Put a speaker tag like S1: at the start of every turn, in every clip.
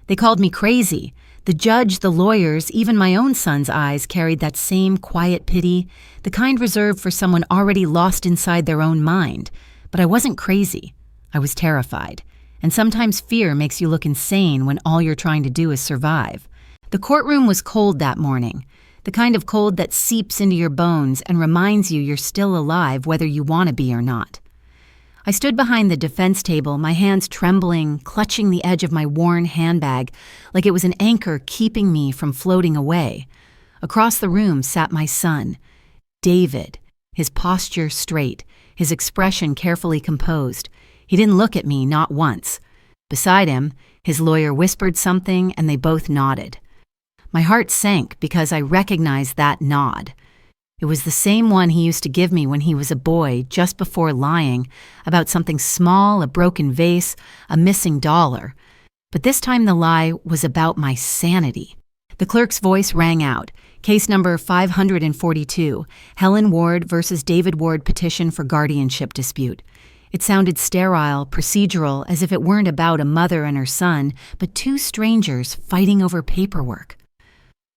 S1: They called me crazy. The judge, the lawyers, even my own son's eyes carried that same quiet pity, the kind reserved for someone already lost inside their own mind. But I wasn't crazy. I was terrified. And sometimes fear makes you look insane when all you're trying to do is survive. The courtroom was cold that morning, the kind of cold that seeps into your bones and reminds you you're still alive whether you want to be or not. I stood behind the defense table, my hands trembling, clutching the edge of my worn handbag like it was an anchor keeping me from floating away. Across the room sat my son, David, his posture straight, his expression carefully composed. He didn't look at me, not once. Beside him, his lawyer whispered something and they both nodded. My heart sank because I recognized that nod. It was the same one he used to give me when he was a boy, just before lying, about something small, a broken vase, a missing dollar. But this time the lie was about my sanity. The clerk's voice rang out. Case number 542, Helen Ward versus David Ward petition for guardianship dispute. It sounded sterile, procedural, as if it weren't about a mother and her son, but two strangers fighting over paperwork.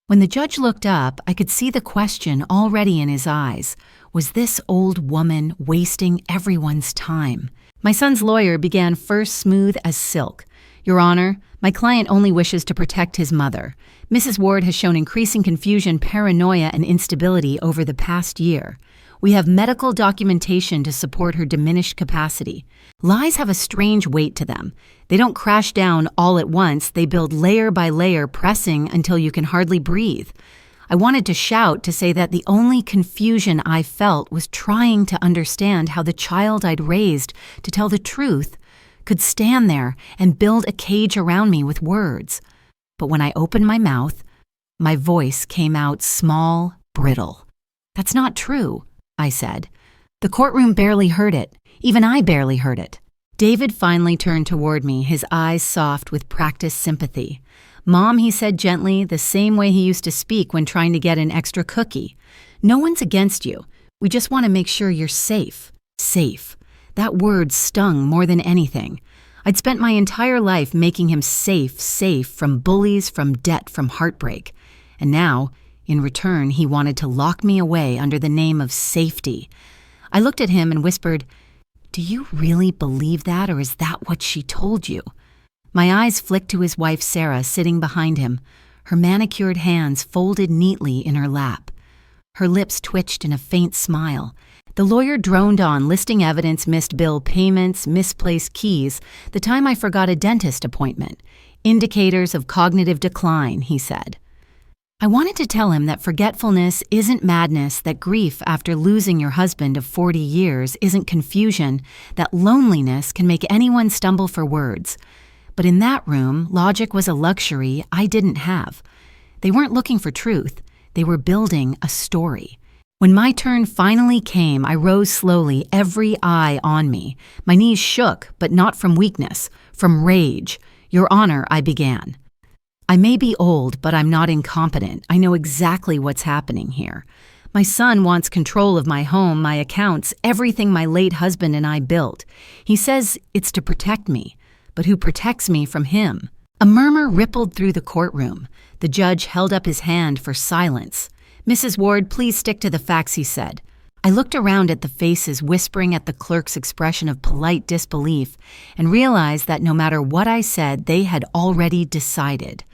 S1: When the judge looked up, I could see the question already in his eyes. Was this old woman wasting everyone's time? My son's lawyer began first smooth as silk. Your Honor, my client only wishes to protect his mother. Mrs. Ward has shown increasing confusion, paranoia, and instability over the past year. We have medical documentation to support her diminished capacity. Lies have a strange weight to them. They don't crash down all at once, they build layer by layer, pressing until you can hardly breathe. I wanted to shout to say that the only confusion I felt was trying to understand how the child I'd raised, to tell the truth, could stand there and build a cage around me with words. But when I opened my mouth, my voice came out small, brittle. That's not true, I said. The courtroom barely heard it. Even I barely heard it. David finally turned toward me, his eyes soft with practiced sympathy. Mom, he said gently, the same way he used to speak when trying to get an extra cookie. No one's against you. We just want to make sure you're safe. Safe. That word stung more than anything. I'd spent my entire life making him safe from bullies, from debt, from heartbreak. And now, in return, he wanted to lock me away under the name of safety. I looked at him and whispered, "Do you really believe that, or is that what she told you?" My eyes flicked to his wife Sarah sitting behind him, her manicured hands folded neatly in her lap. Her lips twitched in a faint smile. The lawyer droned on, listing evidence, missed bill payments, misplaced keys, the time I forgot a dentist appointment. Indicators of cognitive decline, he said. I wanted to tell him that forgetfulness isn't madness, that grief after losing your husband of 40 years isn't confusion, that loneliness can make anyone stumble for words. But in that room, logic was a luxury I didn't have. They weren't looking for truth. They were building a story. When my turn finally came, I rose slowly, every eye on me. My knees shook, but not from weakness, from rage. Your Honor, I began. I may be old, but I'm not incompetent. I know exactly what's happening here. My son wants control of my home, my accounts, everything my late husband and I built. He says it's to protect me, but who protects me from him? A murmur rippled through the courtroom. The judge held up his hand for silence. Mrs. Ward, please stick to the facts, he said. I looked around at the faces whispering at the clerk's expression of polite disbelief and realized that no matter what I said, they had already decided.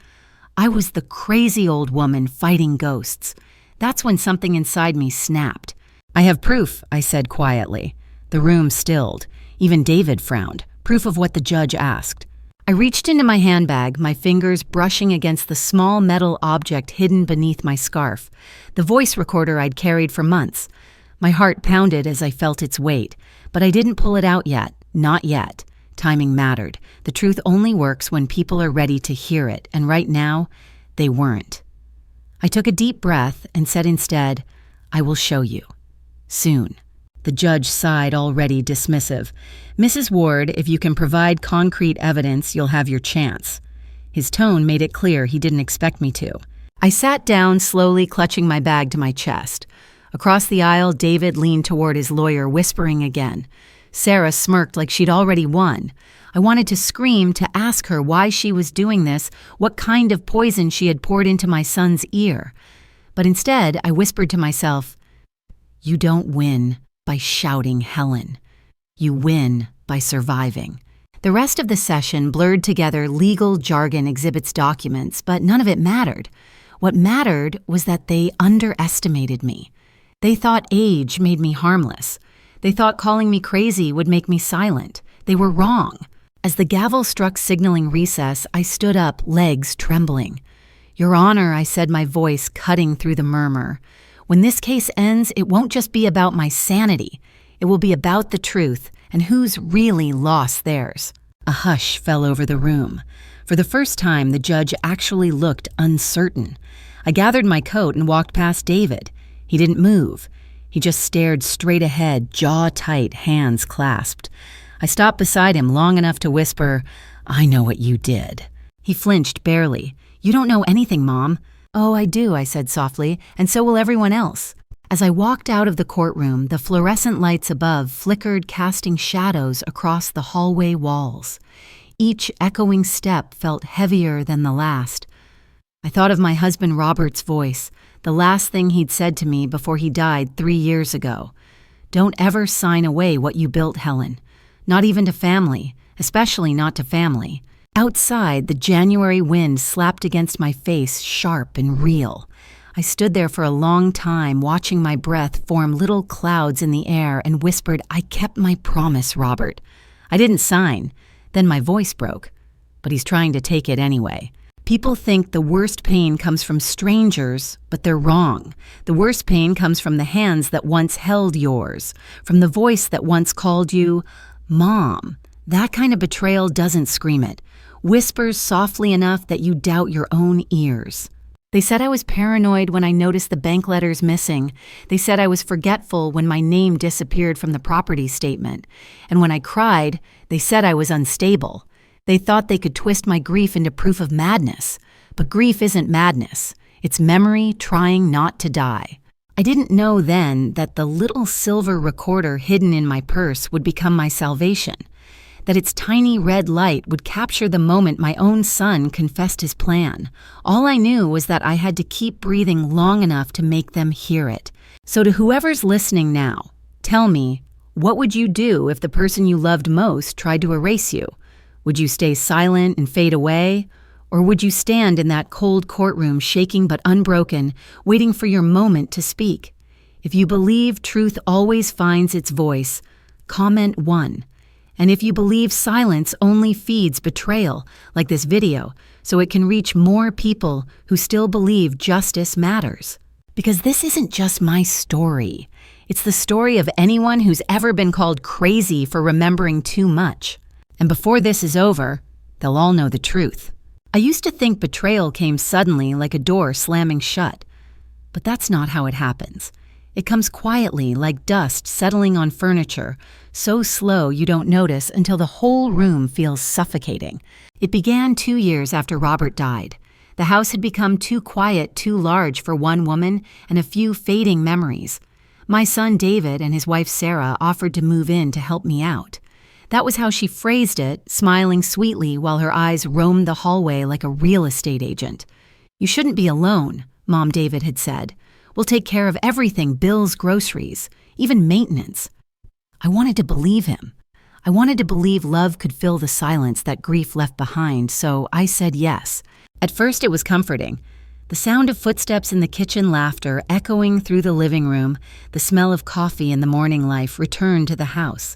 S1: I was the crazy old woman fighting ghosts. That's when something inside me snapped. I have proof, I said quietly. The room stilled. Even David frowned. Proof of what the judge asked. I reached into my handbag, my fingers brushing against the small metal object hidden beneath my scarf, the voice recorder I'd carried for months. My heart pounded as I felt its weight, but I didn't pull it out yet. Not yet. Timing mattered. The truth only works when people are ready to hear it, and right now, they weren't. I took a deep breath and said instead, I will show you. Soon. The judge sighed, already dismissive. Mrs. Ward, if you can provide concrete evidence, you'll have your chance. His tone made it clear he didn't expect me to. I sat down, slowly clutching my bag to my chest. Across the aisle, David leaned toward his lawyer, whispering again. Sarah smirked like she'd already won. I wanted to scream, to ask her why she was doing this, what kind of poison she had poured into my son's ear. But instead, I whispered to myself, "You don't win by shouting, Helen. You win by surviving." The rest of the session blurred together legal jargon exhibits documents, but none of it mattered. What mattered was that they underestimated me. They thought age made me harmless. They thought calling me crazy would make me silent. They were wrong. As the gavel struck signaling recess, I stood up, legs trembling. "Your Honor," I said, my voice cutting through the murmur. "When this case ends, it won't just be about my sanity. It will be about the truth and who's really lost theirs." A hush fell over the room. For the first time, the judge actually looked uncertain. I gathered my coat and walked past David. He didn't move. He just stared straight ahead, jaw tight, hands clasped. I stopped beside him long enough to whisper, "I know what you did." He flinched barely. "You don't know anything, Mom." "Oh, I do," I said softly, "and so will everyone else." As I walked out of the courtroom, the fluorescent lights above flickered, casting shadows across the hallway walls. Each echoing step felt heavier than the last. I thought of my husband Robert's voice, the last thing he'd said to me before he died 3 years ago. "Don't ever sign away what you built, Helen. Not even to family, especially not to family." Outside, the January wind slapped against my face, sharp and real. I stood there for a long time, watching my breath form little clouds in the air, and whispered, "I kept my promise, Robert." I didn't sign. Then my voice broke. "But he's trying to take it anyway." People think the worst pain comes from strangers, but they're wrong. The worst pain comes from the hands that once held yours, from the voice that once called you Mom. That kind of betrayal doesn't scream it. Whispers softly enough that you doubt your own ears. They said I was paranoid when I noticed the bank letters missing. They said I was forgetful when my name disappeared from the property statement. And when I cried, they said I was unstable. They thought they could twist my grief into proof of madness. But grief isn't madness. It's memory trying not to die. I didn't know then that the little silver recorder hidden in my purse would become my salvation, that its tiny red light would capture the moment my own son confessed his plan. All I knew was that I had to keep breathing long enough to make them hear it. So to whoever's listening now, tell me, what would you do if the person you loved most tried to erase you? Would you stay silent and fade away? Or would you stand in that cold courtroom, shaking but unbroken, waiting for your moment to speak? If you believe truth always finds its voice, comment 1. And if you believe silence only feeds betrayal, like this video, so it can reach more people who still believe justice matters. Because this isn't just my story. It's the story of anyone who's ever been called crazy for remembering too much. And before this is over, they'll all know the truth. I used to think betrayal came suddenly like a door slamming shut. But that's not how it happens. It comes quietly like dust settling on furniture, so slow you don't notice until the whole room feels suffocating. It began 2 years after Robert died. The house had become too quiet, too large for one woman and a few fading memories. My son David and his wife Sarah offered to move in to help me out. That was how she phrased it, smiling sweetly while her eyes roamed the hallway like a real estate agent. "You shouldn't be alone," Mom David had said. "We'll take care of everything, bills, groceries, even maintenance." I wanted to believe him. I wanted to believe love could fill the silence that grief left behind, so I said yes. At first it was comforting. The sound of footsteps in the kitchen, laughter echoing through the living room, the smell of coffee and the morning life returned to the house.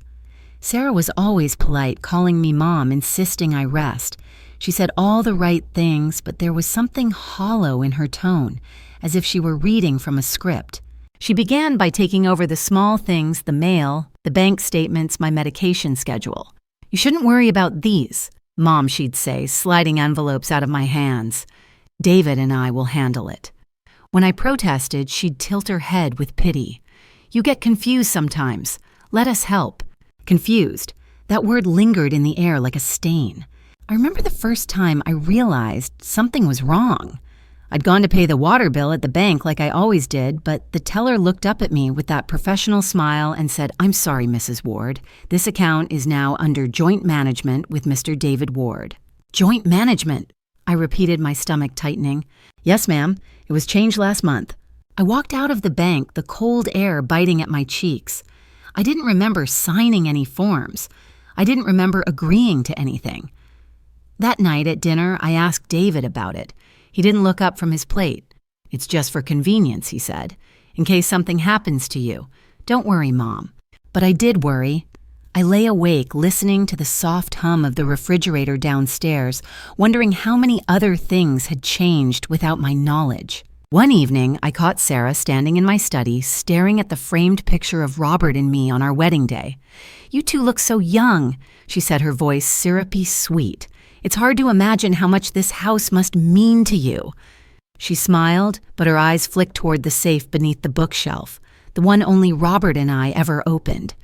S1: Sarah was always polite, calling me Mom, insisting I rest. She said all the right things, but there was something hollow in her tone, as if she were reading from a script. She began by taking over the small things, the mail, the bank statements, my medication schedule. "You shouldn't worry about these, Mom," she'd say, sliding envelopes out of my hands. "David and I will handle it." When I protested, she'd tilt her head with pity. "You get confused sometimes. Let us help." Confused. That word lingered in the air like a stain. I remember the first time I realized something was wrong. I'd gone to pay the water bill at the bank like I always did, but the teller looked up at me with that professional smile and said, "I'm sorry, Mrs. Ward. This account is now under joint management with Mr. David Ward." Joint management? I repeated, my stomach tightening. "Yes, ma'am. It was changed last month." I walked out of the bank, the cold air biting at my cheeks. I didn't remember signing any forms. I didn't remember agreeing to anything. That night at dinner, I asked David about it. He didn't look up from his plate. "It's just for convenience," he said, "in case something happens to you. Don't worry, Mom." But I did worry. I lay awake listening to the soft hum of the refrigerator downstairs, wondering how many other things had changed without my knowledge. One evening, I caught Sarah standing in my study, staring at the framed picture of Robert and me on our wedding day. "You two look so young," she said, her voice syrupy sweet. "It's hard to imagine how much this house must mean to you." She smiled, but her eyes flicked toward the safe beneath the bookshelf, the one only Robert and I ever opened.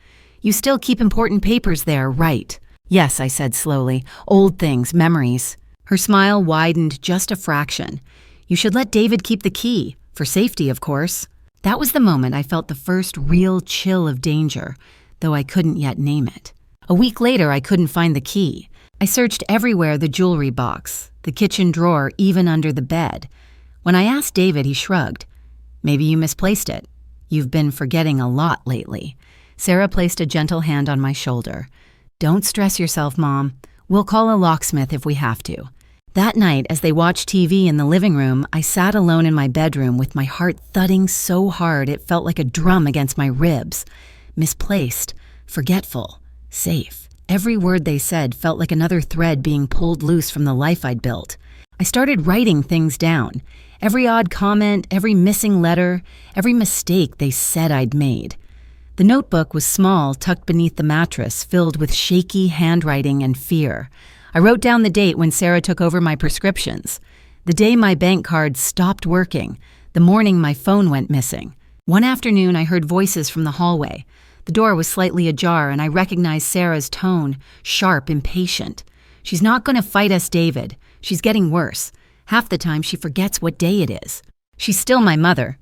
S1: "You still keep important papers there, right?" "Yes," I said slowly. "Old things, memories." Her smile widened just a fraction. "You should let David keep the key, for safety, of course." That was the moment I felt the first real chill of danger, though I couldn't yet name it. A week later, I couldn't find the key. I searched everywhere: the jewelry box, the kitchen drawer, even under the bed. When I asked David, he shrugged. "Maybe you misplaced it. You've been forgetting a lot lately." Sarah placed a gentle hand on my shoulder. "Don't stress yourself, Mom. We'll call a locksmith if we have to." That night, as they watched TV in the living room, I sat alone in my bedroom with my heart thudding so hard it felt like a drum against my ribs. Misplaced, forgetful, safe. Every word they said felt like another thread being pulled loose from the life I'd built. I started writing things down. Every odd comment, every missing letter, every mistake they said I'd made. The notebook was small, tucked beneath the mattress, filled with shaky handwriting and fear. I wrote down the date when Sarah took over my prescriptions, the day my bank card stopped working, the morning my phone went missing. One afternoon, I heard voices from the hallway. The door was slightly ajar, and I recognized Sarah's tone, sharp, impatient. "She's not going to fight us, David. She's getting worse. Half the time, she forgets what day it is." "She's still my mother,"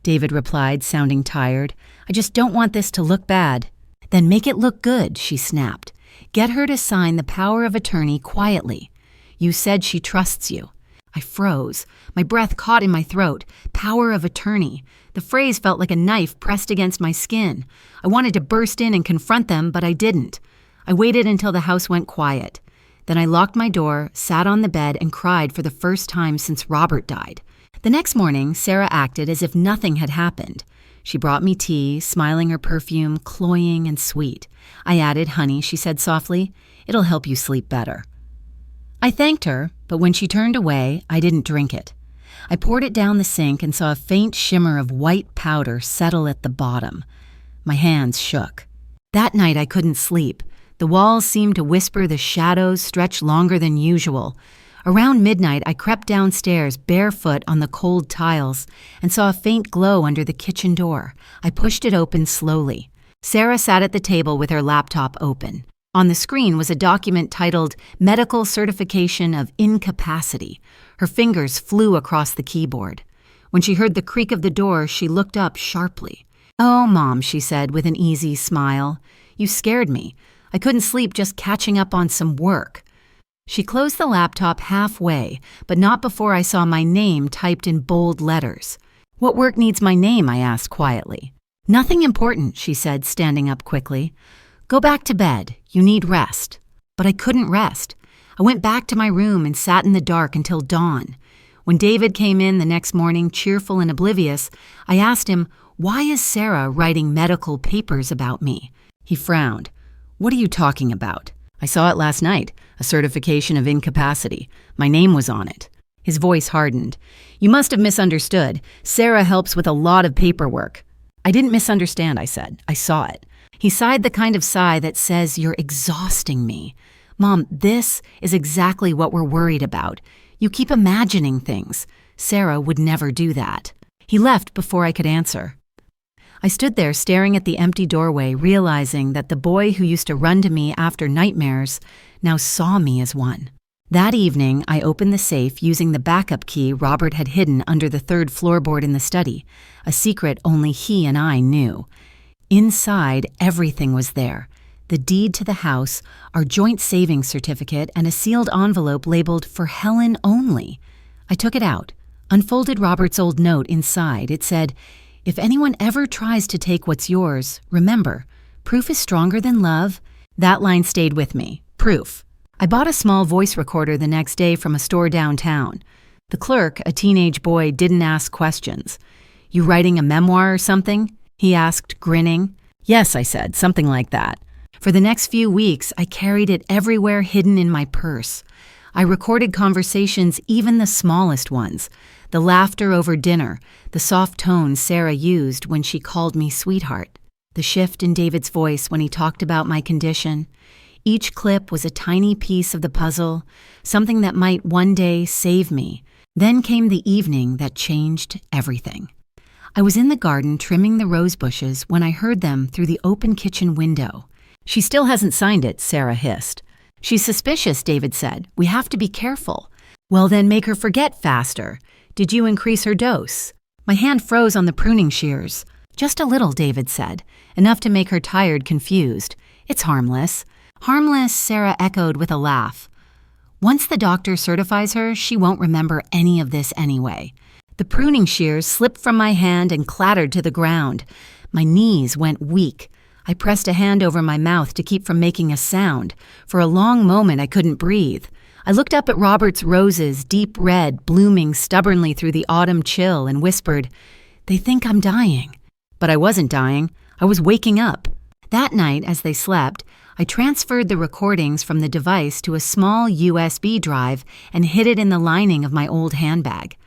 S1: David replied, sounding tired. "I just don't want this to look bad." "Then make it look good," she snapped. "Get her to sign the power of attorney quietly. You said she trusts you." I froze. My breath caught in my throat. Power of attorney. The phrase felt like a knife pressed against my skin. I wanted to burst in and confront them, but I didn't. I waited until the house went quiet. Then I locked my door, sat on the bed, and cried for the first time since Robert died. The next morning, Sarah acted as if nothing had happened. She brought me tea, smiling, her perfume cloying and sweet. I added, "Honey," she said softly, "it'll help you sleep better." I thanked her, but when she turned away, I didn't drink it. I poured it down the sink and saw a faint shimmer of white powder settle at the bottom. My hands shook. That night I couldn't sleep. The walls seemed to whisper, the shadows stretched longer than usual. Around midnight, I crept downstairs barefoot on the cold tiles and saw a faint glow under the kitchen door. I pushed it open slowly. Sarah sat at the table with her laptop open. On the screen was a document titled Medical Certification of Incapacity. Her fingers flew across the keyboard. When she heard the creak of the door, she looked up sharply. "Oh, Mom," she said with an easy smile. "You scared me. I couldn't sleep just catching up on some work." She closed the laptop halfway, but not before I saw my name typed in bold letters. "What work needs my name?" I asked quietly. "Nothing important," she said, standing up quickly. "Go back to bed. You need rest." But I couldn't rest. I went back to my room and sat in the dark until dawn. When David came in the next morning, cheerful and oblivious, I asked him, "Why is Sarah writing medical papers about me?" He frowned. "What are you talking about?" "I saw it last night, a certification of incapacity. My name was on it." His voice hardened. "You must have misunderstood. Sarah helps with a lot of paperwork." "I didn't misunderstand," I said. "I saw it." He sighed the kind of sigh that says, "You're exhausting me." "Mom, this is exactly what we're worried about. You keep imagining things. Sarah would never do that." He left before I could answer. I stood there staring at the empty doorway, realizing that the boy who used to run to me after nightmares now saw me as one. That evening, I opened the safe using the backup key Robert had hidden under the third floorboard in the study, a secret only he and I knew. Inside, everything was there. The deed to the house, our joint savings certificate, and a sealed envelope labeled "For Helen Only." I took it out, unfolded Robert's old note inside. It said, "If anyone ever tries to take what's yours, remember, proof is stronger than love." That line stayed with me. Proof. I bought a small voice recorder the next day from a store downtown. The clerk, a teenage boy, didn't ask questions. "You writing a memoir or something?" he asked, grinning. "Yes," I said, "something like that." For the next few weeks, I carried it everywhere, hidden in my purse. I recorded conversations, even the smallest ones. The laughter over dinner, the soft tones Sarah used when she called me sweetheart, the shift in David's voice when he talked about my condition. Each clip was a tiny piece of the puzzle, something that might one day save me. Then came the evening that changed everything. I was in the garden trimming the rose bushes when I heard them through the open kitchen window. "She still hasn't signed it," Sarah hissed. "She's suspicious," David said. "We have to be careful." "Well, then make her forget faster. Did you increase her dose?" My hand froze on the pruning shears. "Just a little," David said, enough to make her tired, confused. "It's harmless." "Harmless," Sarah echoed with a laugh. "Once the doctor certifies her, she won't remember any of this anyway." The pruning shears slipped from my hand and clattered to the ground. My knees went weak. I pressed a hand over my mouth to keep from making a sound. For a long moment, I couldn't breathe. I looked up at Robert's roses, deep red, blooming stubbornly through the autumn chill, and whispered, "They think I'm dying." But I wasn't dying. I was waking up. That night, as they slept, I transferred the recordings from the device to a small USB drive and hid it in the lining of my old handbag.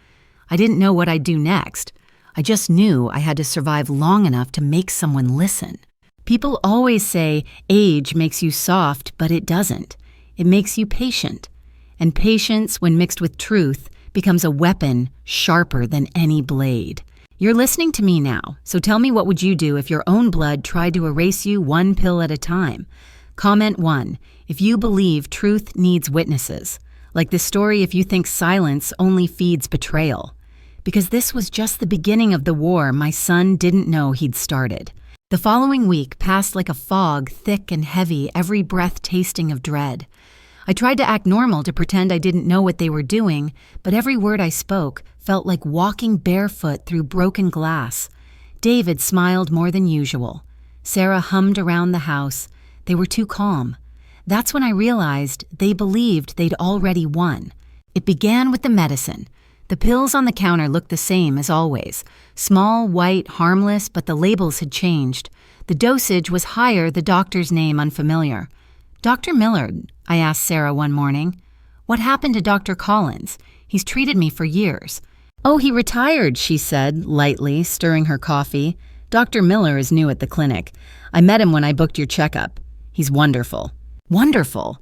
S1: I didn't know what I'd do next. I just knew I had to survive long enough to make someone listen. People always say age makes you soft, but it doesn't. It makes you patient. And patience, when mixed with truth, becomes a weapon sharper than any blade. You're listening to me now, so tell me, what would you do if your own blood tried to erase you one pill at a time? Comment 1, if you believe truth needs witnesses. Like this story, if you think silence only feeds betrayal. Because this was just the beginning of the war my son didn't know he'd started. The following week passed like a fog, thick and heavy, every breath tasting of dread. I tried to act normal, to pretend I didn't know what they were doing, but every word I spoke felt like walking barefoot through broken glass. David smiled more than usual. Sarah hummed around the house. They were too calm. That's when I realized they believed they'd already won. It began with the medicine. The pills on the counter looked the same as always. Small, white, harmless, but the labels had changed. The dosage was higher, the doctor's name unfamiliar. "Dr. Millard," I asked Sarah one morning. "What happened to Dr. Collins? He's treated me for years." "Oh, he retired," she said, lightly, stirring her coffee. "Dr. Miller is new at the clinic. I met him when I booked your checkup. He's wonderful." Wonderful.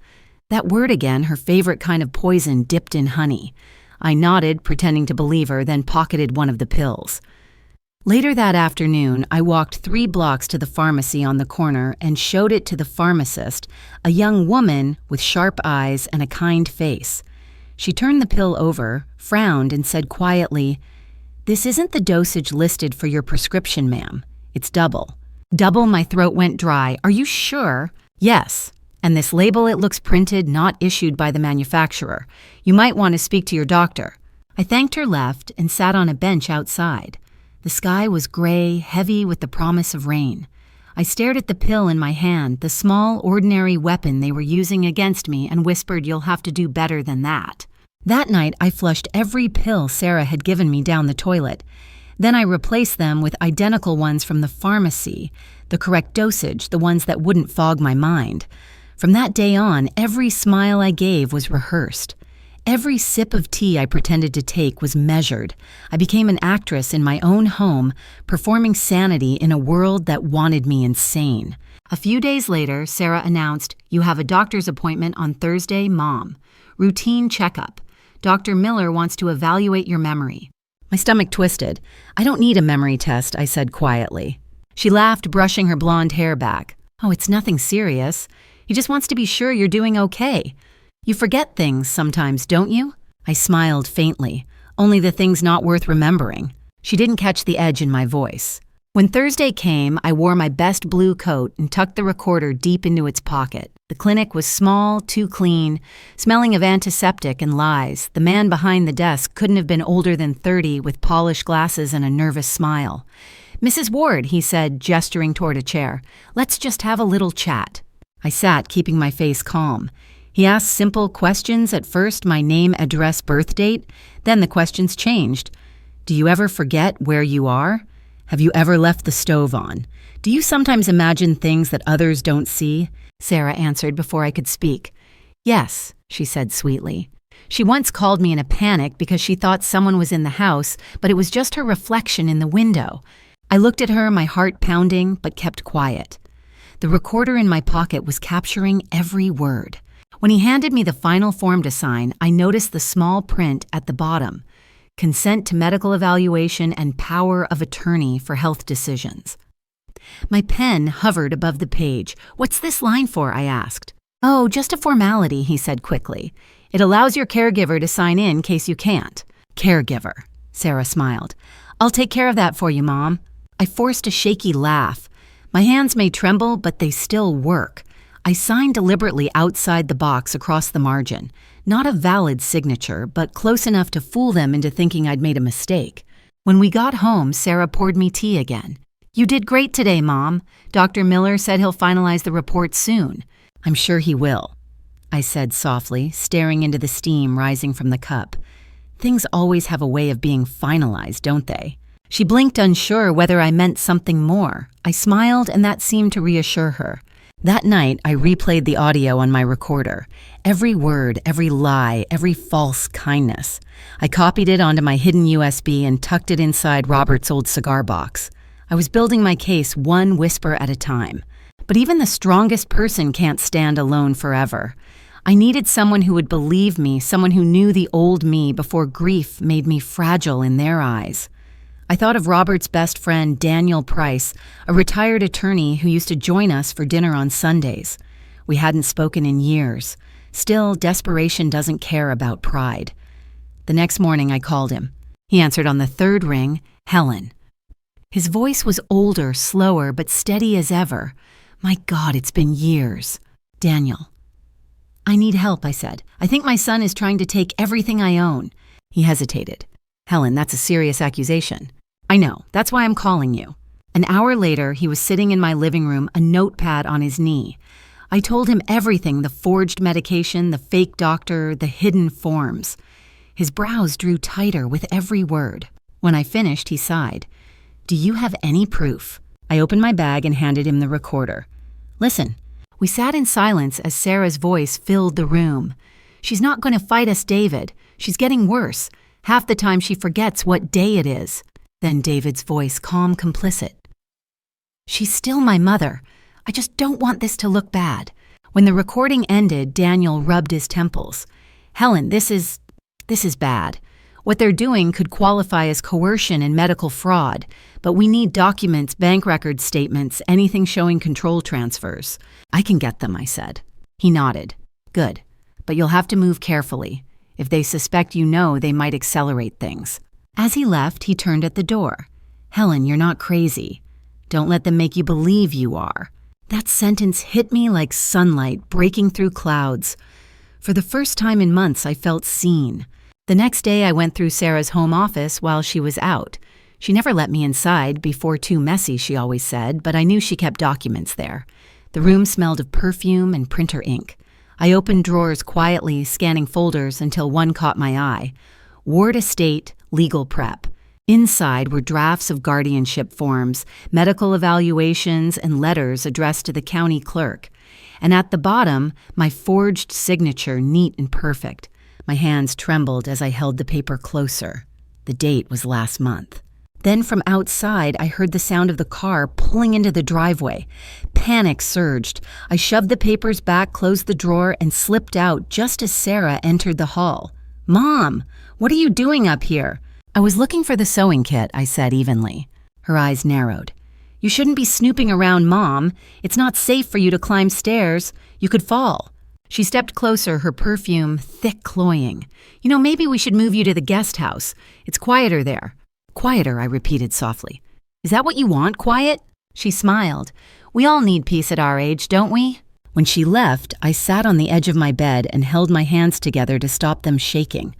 S1: That word again, her favorite kind of poison dipped in honey. I nodded, pretending to believe her, then pocketed one of the pills. Later that afternoon, I walked 3 blocks to the pharmacy on the corner and showed it to the pharmacist, a young woman with sharp eyes and a kind face. She turned the pill over, frowned, and said quietly, "This isn't the dosage listed for your prescription, ma'am. It's double." Double? My throat went dry. "Are you sure?" "Yes. And this label, it looks printed, not issued by the manufacturer. You might want to speak to your doctor." I thanked her, left, and sat on a bench outside. The sky was gray, heavy with the promise of rain. I stared at the pill in my hand, the small, ordinary weapon they were using against me, and whispered, "You'll have to do better than that." That night, I flushed every pill Sarah had given me down the toilet. Then I replaced them with identical ones from the pharmacy, the correct dosage, the ones that wouldn't fog my mind. From that day on, every smile I gave was rehearsed. Every sip of tea I pretended to take was measured. I became an actress in my own home, performing sanity in a world that wanted me insane. A few days later, Sarah announced, "You have a doctor's appointment on Thursday, Mom. Routine checkup. Dr. Miller wants to evaluate your memory." My stomach twisted. "I don't need a memory test," I said quietly. She laughed, brushing her blonde hair back. "Oh, it's nothing serious. He just wants to be sure you're doing okay." You forget things sometimes, don't you? I smiled faintly. Only the things not worth remembering. She didn't catch the edge in my voice. When Thursday came, I wore my best blue coat and tucked the recorder deep into its pocket. The clinic was small, too clean, smelling of antiseptic and lies. The man behind the desk couldn't have been older than 30, with polished glasses and a nervous smile. "Mrs. Ward," he said, gesturing toward a chair, "let's just have a little chat." I sat, keeping my face calm. He asked simple questions at first, my name, address, birth date. Then the questions changed. "Do you ever forget where you are? Have you ever left the stove on? Do you sometimes imagine things that others don't see?" Sarah answered before I could speak. "Yes," she said sweetly. She once called me in a panic because she thought someone was in the house, but it was just her reflection in the window. I looked at her, my heart pounding, but kept quiet. The recorder in my pocket was capturing every word. When he handed me the final form to sign, I noticed the small print at the bottom: consent to medical evaluation and power of attorney for health decisions. My pen hovered above the page. "What's this line for?" I asked. "Oh, just a formality," he said quickly. "It allows your caregiver to sign in case you can't." "Caregiver," Sarah smiled. "I'll take care of that for you, Mom." I forced a shaky laugh. My hands may tremble, but they still work. I signed deliberately outside the box across the margin. Not a valid signature, but close enough to fool them into thinking I'd made a mistake. When we got home, Sarah poured me tea again. "You did great today, Mom. Dr. Miller said he'll finalize the report soon." "I'm sure he will," I said softly, staring into the steam rising from the cup. Things always have a way of being finalized, don't they? She blinked, unsure whether I meant something more. I smiled, and that seemed to reassure her. That night, I replayed the audio on my recorder. Every word, every lie, every false kindness. I copied it onto my hidden USB and tucked it inside Robert's old cigar box. I was building my case one whisper at a time. But even the strongest person can't stand alone forever. I needed someone who would believe me, someone who knew the old me before grief made me fragile in their eyes. I thought of Robert's best friend, Daniel Price, a retired attorney who used to join us for dinner on Sundays. We hadn't spoken in years. Still, desperation doesn't care about pride. The next morning, I called him. He answered on the third ring, "Helen." His voice was older, slower, but steady as ever. My God, it's been years. "Daniel." "I need help," I said. "I think my son is trying to take everything I own." He hesitated. "Helen, that's a serious accusation." "I know. That's why I'm calling you." An hour later, he was sitting in my living room, a notepad on his knee. I told him everything: the forged medication, the fake doctor, the hidden forms. His brows drew tighter with every word. When I finished, he sighed. "Do you have any proof?" I opened my bag and handed him the recorder. "Listen." We sat in silence as Sarah's voice filled the room. "She's not going to fight us, David. She's getting worse. Half the time she forgets what day it is." Then David's voice, calm, complicit. "She's still my mother. I just don't want this to look bad." When the recording ended, Daniel rubbed his temples. "Helen, this is bad. What they're doing could qualify as coercion and medical fraud, but we need documents, bank record statements, anything showing control transfers." "I can get them," I said. He nodded. "Good, but you'll have to move carefully. If they suspect you know, they might accelerate things." As he left, he turned at the door. "Helen, you're not crazy. Don't let them make you believe you are." That sentence hit me like sunlight breaking through clouds. For the first time in months, I felt seen. The next day, I went through Sarah's home office while she was out. She never let me inside, before too messy, she always said, but I knew she kept documents there. The room smelled of perfume and printer ink. I opened drawers quietly, scanning folders until one caught my eye. Ward Estate, Legal Prep. Inside were drafts of guardianship forms, medical evaluations, and letters addressed to the county clerk. And at the bottom, my forged signature, neat and perfect. My hands trembled as I held the paper closer. The date was last month. Then from outside, I heard the sound of the car pulling into the driveway. Panic surged. I shoved the papers back, closed the drawer, and slipped out just as Sarah entered the hall. "Mom, what are you doing up here?" "I was looking for the sewing kit," I said evenly. Her eyes narrowed. "You shouldn't be snooping around, Mom. It's not safe for you to climb stairs. You could fall." She stepped closer, her perfume thick, cloying. Maybe we should move you to the guest house. It's quieter there. Quieter, I repeated softly. Is that what you want, quiet? She smiled. We all need peace at our age, don't we? When she left, I sat on the edge of my bed and held my hands together to stop them shaking.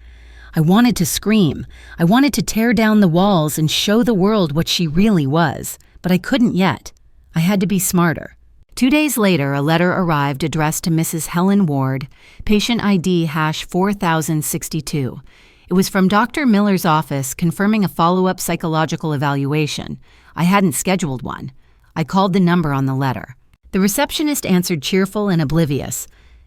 S1: I wanted to scream. I wanted to tear down the walls and show the world what she really was, but I couldn't yet. I had to be smarter. 2 days later, a letter arrived addressed to Mrs. Helen Ward, patient ID #4062. It was from Dr. Miller's office confirming a follow-up psychological evaluation. I hadn't scheduled one. I called the number on the letter. The receptionist answered cheerful and oblivious.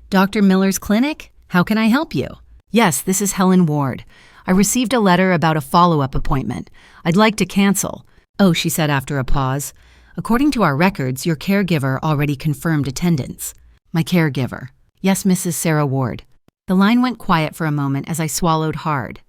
S1: Dr. Miller's clinic? How can I help you? Yes, this is Helen Ward. I received a letter about a follow-up appointment. I'd like to cancel. Oh, she said after a pause. According to our records, your caregiver already confirmed attendance. My caregiver. Yes, Mrs. Sarah Ward. The line went quiet for a moment as I swallowed hard.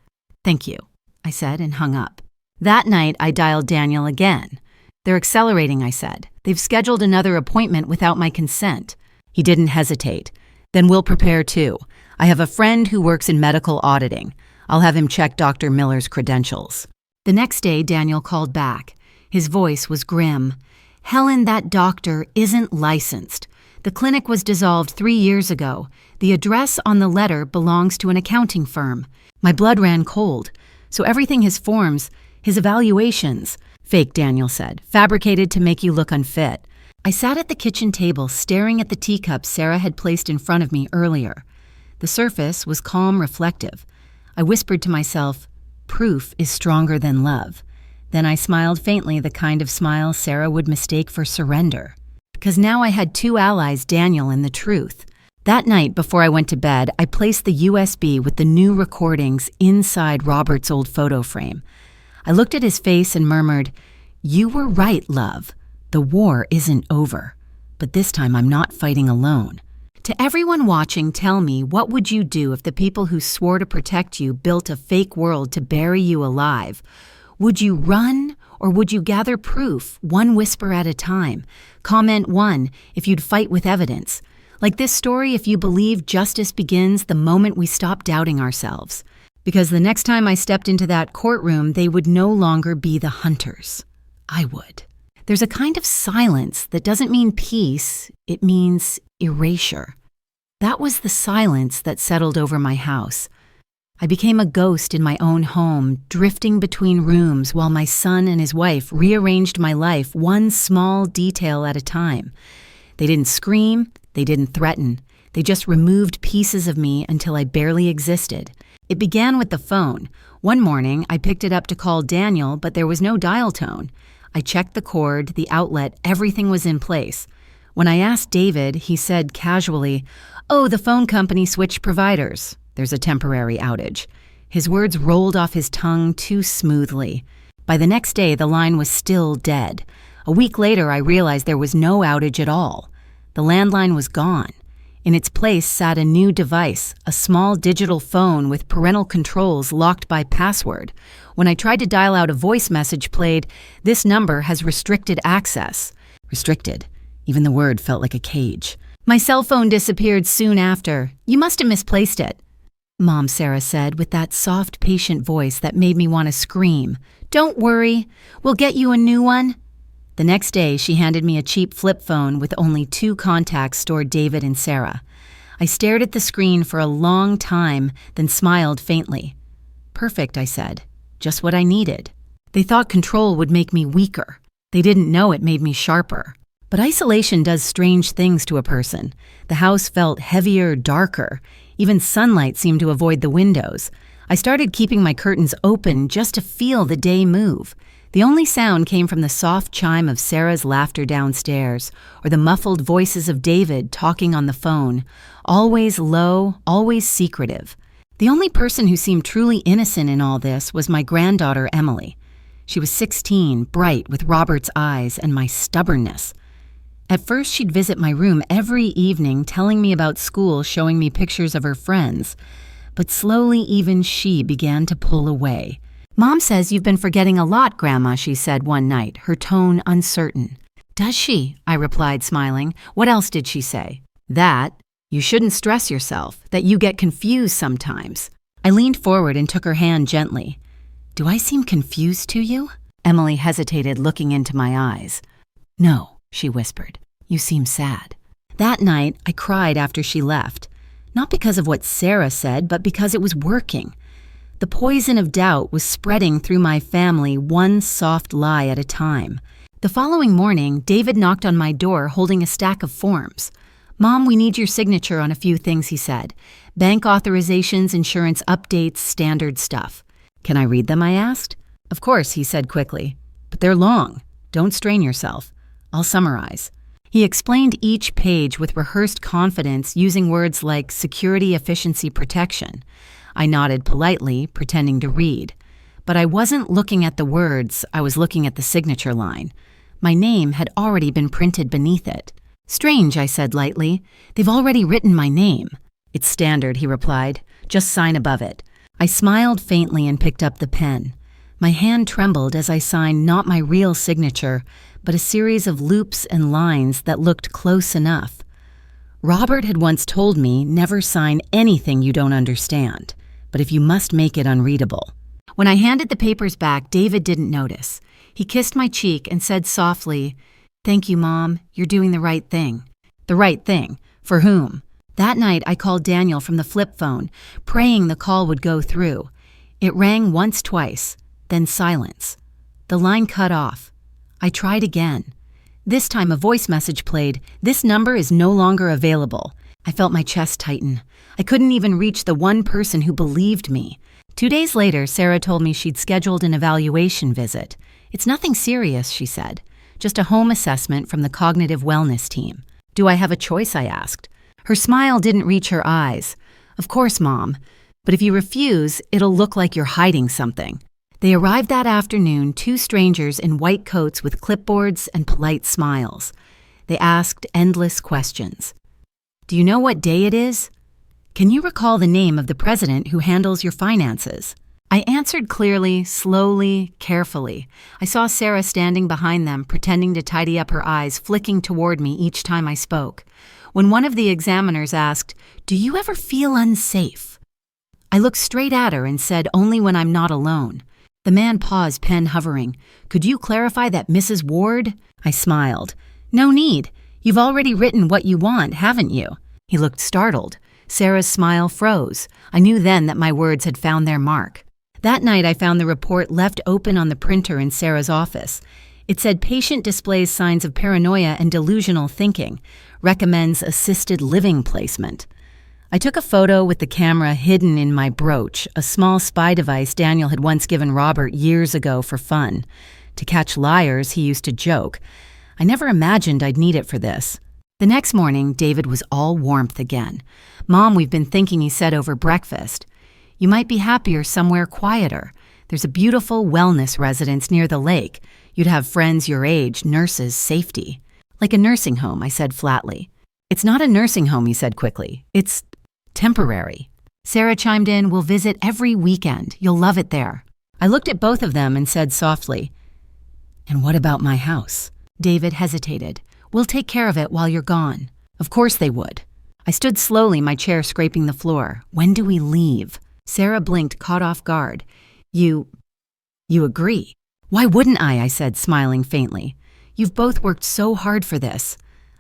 S1: Thank you, I said and hung up. That night, I dialed Daniel again. They're accelerating, I said. They've scheduled another appointment without my consent. He didn't hesitate. Then we'll prepare too. I have a friend who works in medical auditing. I'll have him check Dr. Miller's credentials. The next day, Daniel called back. His voice was grim. Helen, that doctor isn't licensed. The clinic was dissolved 3 years ago. The address on the letter belongs to an accounting firm. My blood ran cold. So everything his forms, his evaluations, fake, Daniel said, fabricated to make you look unfit. I sat at the kitchen table staring at the teacup Sarah had placed in front of me earlier. The surface was calm, reflective. I whispered to myself, proof is stronger than love. Then I smiled faintly, the kind of smile Sarah would mistake for surrender. Because now I had 2 allies, Daniel and the truth. That night, before I went to bed, I placed the USB with the new recordings inside Robert's old photo frame. I looked at his face and murmured, You were right, love. The war isn't over. But this time I'm not fighting alone. To everyone watching, tell me, what would you do if the people who swore to protect you built a fake world to bury you alive? Would you run, or would you gather proof, one whisper at a time? Comment 1 if you'd fight with evidence. Like this story, if you believe justice begins the moment we stop doubting ourselves. Because the next time I stepped into that courtroom, they would no longer be the hunters. I would. There's a kind of silence that doesn't mean peace, it means erasure. That was the silence that settled over my house. I became a ghost in my own home, drifting between rooms while my son and his wife rearranged my life one small detail at a time. They didn't scream, they didn't threaten. They just removed pieces of me until I barely existed. It began with the phone. One morning, I picked it up to call Daniel, but there was no dial tone. I checked the cord, the outlet, everything was in place. When I asked David, he said casually, "Oh, the phone company switched providers. There's a temporary outage." His words rolled off his tongue too smoothly. By the next day, the line was still dead. A week later, I realized there was no outage at all. The landline was gone. In its place sat a new device, a small digital phone with parental controls locked by password. When I tried to dial out, a voice message played, "This number has restricted access." Restricted. Even the word felt like a cage. My cell phone disappeared soon after. "You must have misplaced it," Mom Sarah said with that soft, patient voice that made me want to scream. "Don't worry, we'll get you a new one." The next day, she handed me a cheap flip phone with only 2 contacts stored, David and Sarah. I stared at the screen for a long time, then smiled faintly. "Perfect," I said. "Just what I needed." They thought control would make me weaker. They didn't know it made me sharper. But isolation does strange things to a person. The house felt heavier, darker. Even sunlight seemed to avoid the windows. I started keeping my curtains open just to feel the day move. The only sound came from the soft chime of Sarah's laughter downstairs, or the muffled voices of David talking on the phone, always low, always secretive. The only person who seemed truly innocent in all this was my granddaughter, Emily. She was 16, bright, with Robert's eyes and my stubbornness. At first, she'd visit my room every evening, telling me about school, showing me pictures of her friends. But slowly, even she began to pull away. "Mom says you've been forgetting a lot, Grandma," she said one night, her tone uncertain. "Does she?" I replied, smiling. "What else did she say?" "That You shouldn't stress yourself, that you get confused sometimes. I leaned forward and took her hand gently. Do I seem confused to you? Emily hesitated, looking into my eyes. No, she whispered. You seem sad. That night, I cried after she left. Not because of what Sarah said, but because it was working. The poison of doubt was spreading through my family, one soft lie at a time. The following morning, David knocked on my door holding a stack of forms. Mom, we need your signature on a few things, he said. Bank authorizations, insurance updates, standard stuff. Can I read them, I asked. Of course, he said quickly. But they're long. Don't strain yourself. I'll summarize. He explained each page with rehearsed confidence, using words like security, efficiency, protection. I nodded politely, pretending to read. But I wasn't looking at the words, I was looking at the signature line. My name had already been printed beneath it. Strange, I said lightly. They've already written my name. It's standard, he replied. Just sign above it. I smiled faintly and picked up the pen. My hand trembled as I signed not my real signature, but a series of loops and lines that looked close enough. Robert had once told me, never sign anything you don't understand, but if you must make it unreadable. When I handed the papers back, David didn't notice. He kissed my cheek and said softly, Thank you, Mom. You're doing the right thing. The right thing? For whom? That night, I called Daniel from the flip phone, praying the call would go through. It rang once, twice, then silence. The line cut off. I tried again. This time a voice message played, This number is no longer available. I felt my chest tighten. I couldn't even reach the one person who believed me. 2 days later, Sarah told me she'd scheduled an evaluation visit. It's nothing serious, she said. Just a home assessment from the cognitive wellness team. Do I have a choice, I asked. Her smile didn't reach her eyes. Of course, Mom. But if you refuse, it'll look like you're hiding something. They arrived that afternoon, 2 strangers in white coats with clipboards and polite smiles. They asked endless questions. Do you know what day it is? Can you recall the name of the president who handles your finances? I answered clearly, slowly, carefully. I saw Sarah standing behind them, pretending to tidy up her eyes, flicking toward me each time I spoke. When one of the examiners asked, Do you ever feel unsafe? I looked straight at her and said, Only when I'm not alone. The man paused, pen hovering. Could you clarify that, Mrs. Ward? I smiled. No need. You've already written what you want, haven't you? He looked startled. Sarah's smile froze. I knew then that my words had found their mark. That night I found the report left open on the printer in Sarah's office. It said patient displays signs of paranoia and delusional thinking. Recommends assisted living placement. I took a photo with the camera hidden in my brooch, a small spy device Daniel had once given Robert years ago for fun. To catch liars, he used to joke. I never imagined I'd need it for this. The next morning, David was all warmth again. Mom, we've been thinking, he said over breakfast. You might be happier somewhere quieter. There's a beautiful wellness residence near the lake. You'd have friends your age, nurses, safety. Like a nursing home, I said flatly. It's not a nursing home, he said quickly. It's temporary. Sarah chimed in, We'll visit every weekend. You'll love it there. I looked at both of them and said softly, And what about my house? David hesitated. We'll take care of it while you're gone. Of course they would. I stood slowly, my chair scraping the floor. When do we leave? Sarah blinked, caught off guard. You agree? Why wouldn't I said, smiling faintly. You've both worked so hard for this.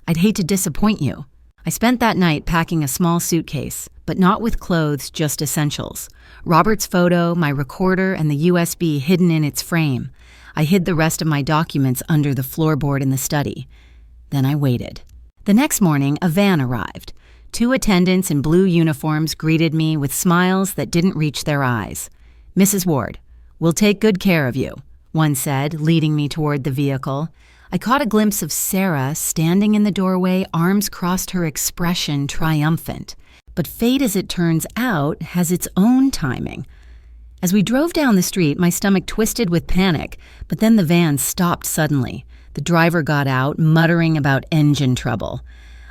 S1: I'd hate to disappoint you. I spent that night packing a small suitcase, but not with clothes, just essentials. Robert's photo, my recorder, and the USB hidden in its frame. I hid the rest of my documents under the floorboard in the study. Then I waited. The next morning, a van arrived. 2 attendants in blue uniforms greeted me with smiles that didn't reach their eyes. Mrs. Ward, we'll take good care of you, one said, leading me toward the vehicle. I caught a glimpse of Sarah standing in the doorway, arms crossed, her expression triumphant. But fate, as it turns out, has its own timing. As we drove down the street, my stomach twisted with panic, but then the van stopped suddenly. The driver got out, muttering about engine trouble.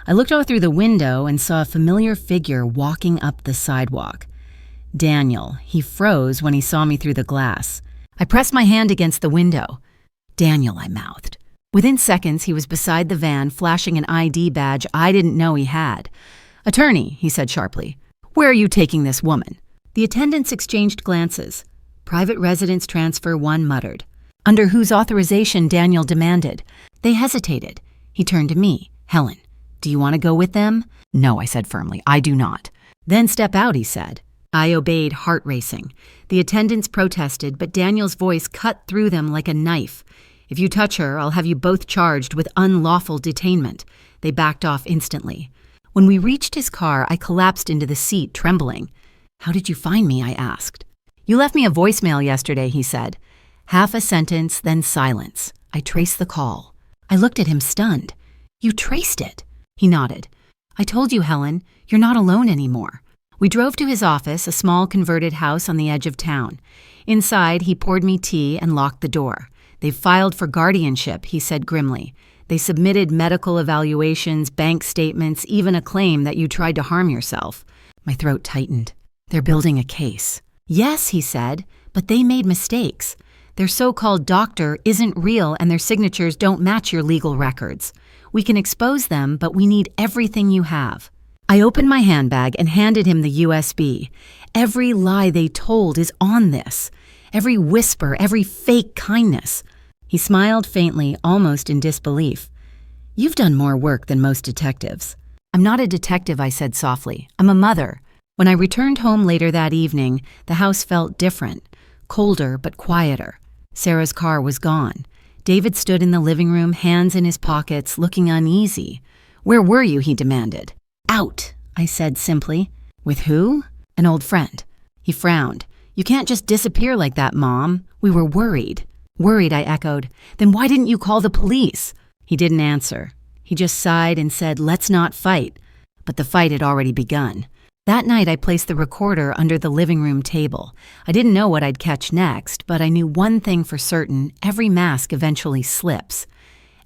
S1: I looked out through the window and saw a familiar figure walking up the sidewalk. Daniel. He froze when he saw me through the glass. I pressed my hand against the window. Daniel, I mouthed. Within seconds, he was beside the van, flashing an ID badge I didn't know he had. "Attorney," he said sharply, "where are you taking this woman?" The attendants exchanged glances. Private residence transfer 1 muttered. "Under whose authorization?" Daniel demanded. They hesitated. He turned to me. "Helen, do you want to go with them?" "No," I said firmly. "I do not." "Then step out," he said. I obeyed, heart racing. The attendants protested, but Daniel's voice cut through them like a knife. "If you touch her, I'll have you both charged with unlawful detainment." They backed off instantly. When we reached his car, I collapsed into the seat, trembling. "How did you find me?" I asked. "You left me a voicemail yesterday," he said. Half a sentence, then silence. I traced the call. I looked at him stunned. "You traced it?" He nodded. "I told you, Helen, you're not alone anymore." We drove to his office, a small converted house on the edge of town. Inside, he poured me tea and locked the door. "They've filed for guardianship," he said grimly. "They submitted medical evaluations, bank statements, even a claim that you tried to harm yourself." My throat tightened. "They're building a case." "Yes," he said, "but they made mistakes. Their so-called doctor isn't real and their signatures don't match your legal records. We can expose them, but we need everything you have." I opened my handbag and handed him the USB. Every lie they told is on this. Every whisper, every fake kindness. He smiled faintly, almost in disbelief. "You've done more work than most detectives." "I'm not a detective," I said softly. "I'm a mother." When I returned home later that evening, the house felt different, colder but quieter. Sarah's car was gone. David stood in the living room, hands in his pockets, looking uneasy. "Where were you?" he demanded. "Out," I said simply. "With who?" "An old friend." He frowned. "You can't just disappear like that, Mom. We were worried." "Worried," I echoed. "Then why didn't you call the police?" He didn't answer. He just sighed and said, "Let's not fight." But the fight had already begun. That night I placed the recorder under the living room table. I didn't know what I'd catch next, but I knew one thing for certain: every mask eventually slips.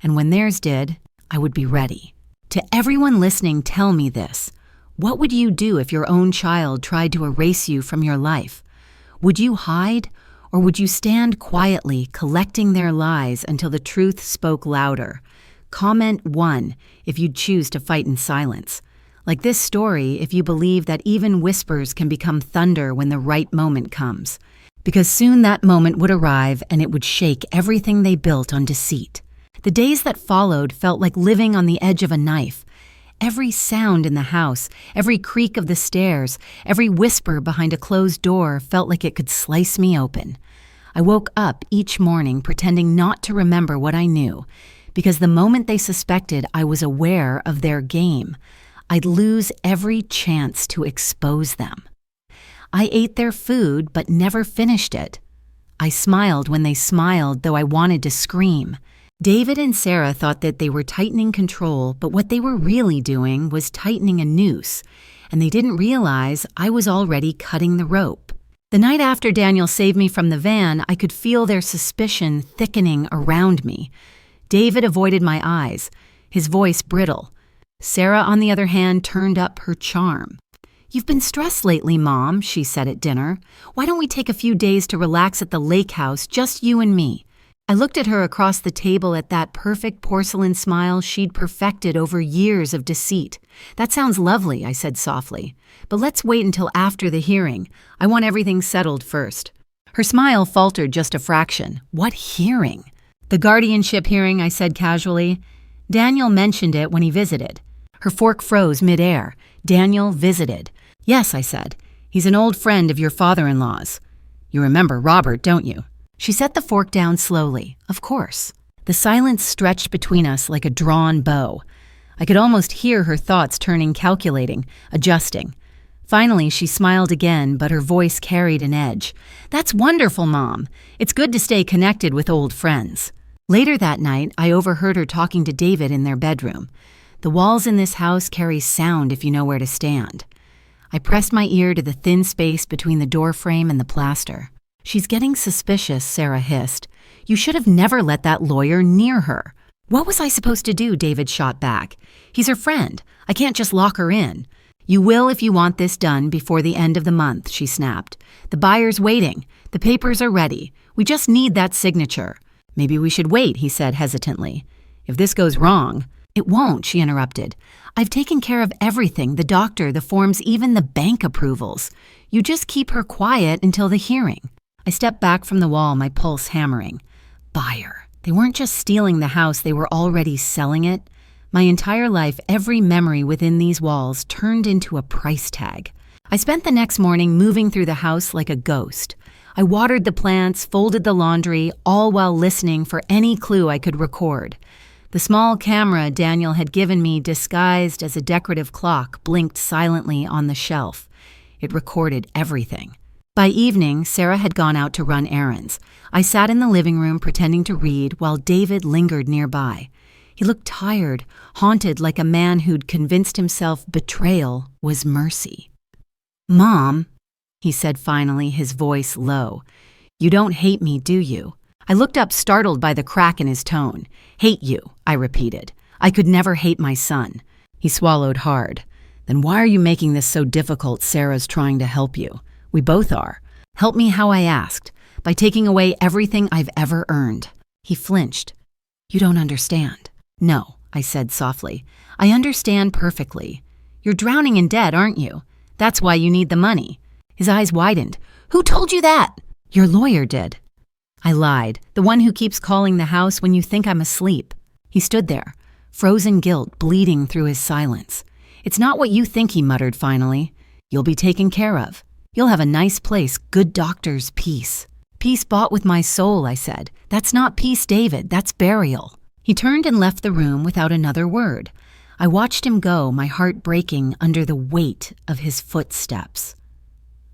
S1: And when theirs did, I would be ready. To everyone listening, tell me this. What would you do if your own child tried to erase you from your life? Would you hide, or would you stand quietly, collecting their lies until the truth spoke louder? Comment 1 if you'd choose to fight in silence. Like this story, if you believe that even whispers can become thunder when the right moment comes. Because soon that moment would arrive and it would shake everything they built on deceit. The days that followed felt like living on the edge of a knife. Every sound in the house, every creak of the stairs, every whisper behind a closed door felt like it could slice me open. I woke up each morning pretending not to remember what I knew, because the moment they suspected I was aware of their game, I'd lose every chance to expose them. I ate their food but never finished it. I smiled when they smiled, though I wanted to scream. David and Sarah thought that they were tightening control, but what they were really doing was tightening a noose, and they didn't realize I was already cutting the rope. The night after Daniel saved me from the van, I could feel their suspicion thickening around me. David avoided my eyes, his voice brittle. Sarah, on the other hand, turned up her charm. "You've been stressed lately, Mom," she said at dinner. "Why don't we take a few days to relax at the lake house, just you and me?" I looked at her across the table at that perfect porcelain smile she'd perfected over years of deceit. "That sounds lovely," I said softly. "But let's wait until after the hearing. I want everything settled first." Her smile faltered just a fraction. "What hearing?" "The guardianship hearing," I said casually. "Daniel mentioned it when he visited." Her fork froze midair. "Daniel visited." "Yes," I said. "He's an old friend of your father-in-law's. You remember Robert, don't you?" She set the fork down slowly. "Of course." The silence stretched between us like a drawn bow. I could almost hear her thoughts turning, calculating, adjusting. Finally, she smiled again, but her voice carried an edge. "That's wonderful, Mom. It's good to stay connected with old friends." Later that night, I overheard her talking to David in their bedroom. The walls in this house carry sound if you know where to stand. I pressed my ear to the thin space between the doorframe and the plaster. "She's getting suspicious," Sarah hissed. "You should have never let that lawyer near her." "What was I supposed to do?" David shot back. "He's her friend. I can't just lock her in." "You will if you want this done before the end of the month," she snapped. "The buyer's waiting. The papers are ready. We just need that signature." "Maybe we should wait," he said hesitantly. "If this goes wrong." "It won't," she interrupted. "I've taken care of everything, the doctor, the forms, even the bank approvals. You just keep her quiet until the hearing." I stepped back from the wall, my pulse hammering. Buyer. They weren't just stealing the house, they were already selling it. My entire life, every memory within these walls turned into a price tag. I spent the next morning moving through the house like a ghost. I watered the plants, folded the laundry, all while listening for any clue I could record. The small camera Daniel had given me, disguised as a decorative clock, blinked silently on the shelf. It recorded everything. By evening, Sarah had gone out to run errands. I sat in the living room pretending to read while David lingered nearby. He looked tired, haunted like a man who'd convinced himself betrayal was mercy. "Mom," he said finally, his voice low, "you don't hate me, do you?" I looked up, startled by the crack in his tone. "Hate you," I repeated. "I could never hate my son." He swallowed hard. "Then why are you making this so difficult? Sarah's trying to help you. We both are. Help me how I asked, by taking away everything I've ever earned." He flinched. "You don't understand." "No," I said softly. "I understand perfectly. You're drowning in debt, aren't you? That's why you need the money." His eyes widened. "Who told you that?" "Your lawyer did." I lied. "The one who keeps calling the house when you think I'm asleep." He stood there, frozen guilt bleeding through his silence. "It's not what you think," he muttered finally. "You'll be taken care of. You'll have a nice place, good doctors, peace." "Peace bought with my soul," I said. "That's not peace, David. That's burial." He turned and left the room without another word. I watched him go, my heart breaking under the weight of his footsteps.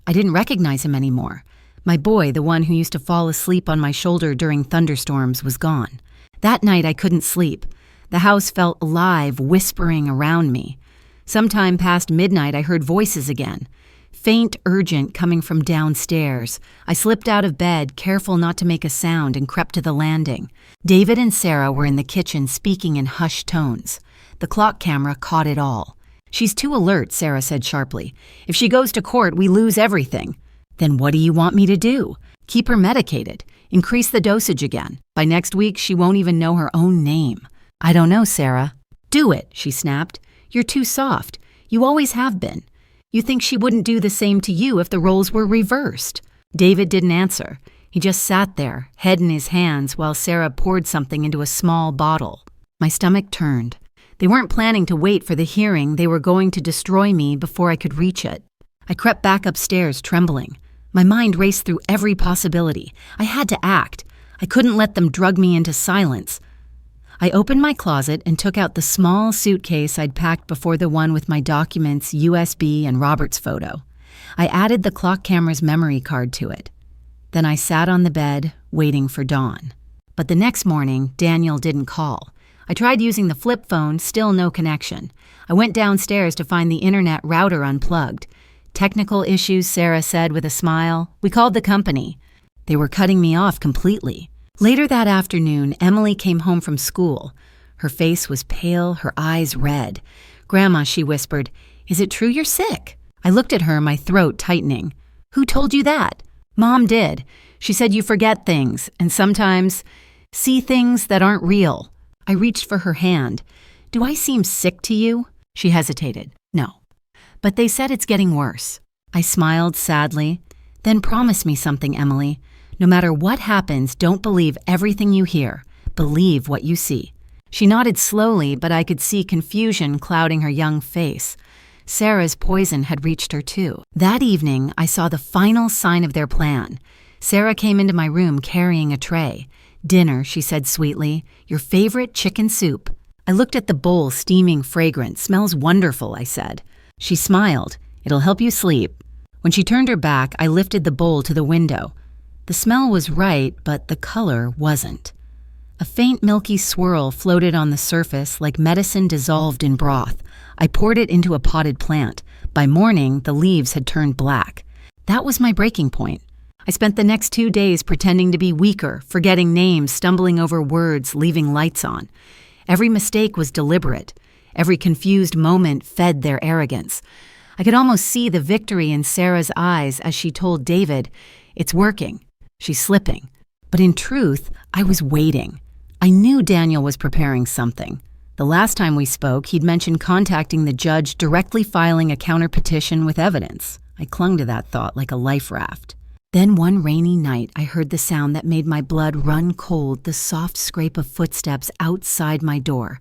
S1: I didn't recognize him anymore. My boy, the one who used to fall asleep on my shoulder during thunderstorms, was gone. That night I couldn't sleep. The house felt alive, whispering around me. Sometime past midnight I heard voices again. Faint, urgent, coming from downstairs. I slipped out of bed, careful not to make a sound, and crept to the landing. David and Sarah were in the kitchen, speaking in hushed tones. The clock camera caught it all. "She's too alert," Sarah said sharply. "If she goes to court, we lose everything." "Then what do you want me to do?" "Keep her medicated. Increase the dosage again. By next week, she won't even know her own name." "I don't know, Sarah." "Do it," she snapped. "You're too soft. You always have been. You think she wouldn't do the same to you if the roles were reversed." David didn't answer. He just sat there, head in his hands, while Sarah poured something into a small bottle. My stomach turned. They weren't planning to wait for the hearing. They were going to destroy me before I could reach it. I crept back upstairs, trembling. My mind raced through every possibility. I had to act. I couldn't let them drug me into silence. I opened my closet and took out the small suitcase I'd packed before the one with my documents, USB, and Robert's photo. I added the clock camera's memory card to it. Then I sat on the bed, waiting for dawn. But the next morning, Daniel didn't call. I tried using the flip phone, still no connection. I went downstairs to find the internet router unplugged. "Technical issues," Sarah said with a smile. "We called the company." They were cutting me off completely. Later that afternoon, Emily came home from school. Her face was pale, her eyes red. "Grandma," she whispered, "is it true you're sick?" I looked at her, my throat tightening. "Who told you that?" "Mom did. She said you forget things, and sometimes see things that aren't real." I reached for her hand. "Do I seem sick to you?" She hesitated. "No. But they said it's getting worse." I smiled sadly. "Then promise me something, Emily. No matter what happens, don't believe everything you hear. Believe what you see." She nodded slowly, but I could see confusion clouding her young face. Sarah's poison had reached her too. That evening, I saw the final sign of their plan. Sarah came into my room carrying a tray. "Dinner," she said sweetly. "Your favorite chicken soup." I looked at the bowl, steaming fragrant. "Smells wonderful," I said. She smiled. "It'll help you sleep." When she turned her back, I lifted the bowl to the window. The smell was right, but the color wasn't. A faint milky swirl floated on the surface like medicine dissolved in broth. I poured it into a potted plant. By morning, the leaves had turned black. That was my breaking point. I spent the next 2 days pretending to be weaker, forgetting names, stumbling over words, leaving lights on. Every mistake was deliberate. Every confused moment fed their arrogance. I could almost see the victory in Sarah's eyes as she told David, "It's working. She's slipping." But in truth, I was waiting. I knew Daniel was preparing something. The last time we spoke, he'd mentioned contacting the judge, directly filing a counterpetition with evidence. I clung to that thought like a life raft. Then one rainy night, I heard the sound that made my blood run cold, the soft scrape of footsteps outside my door.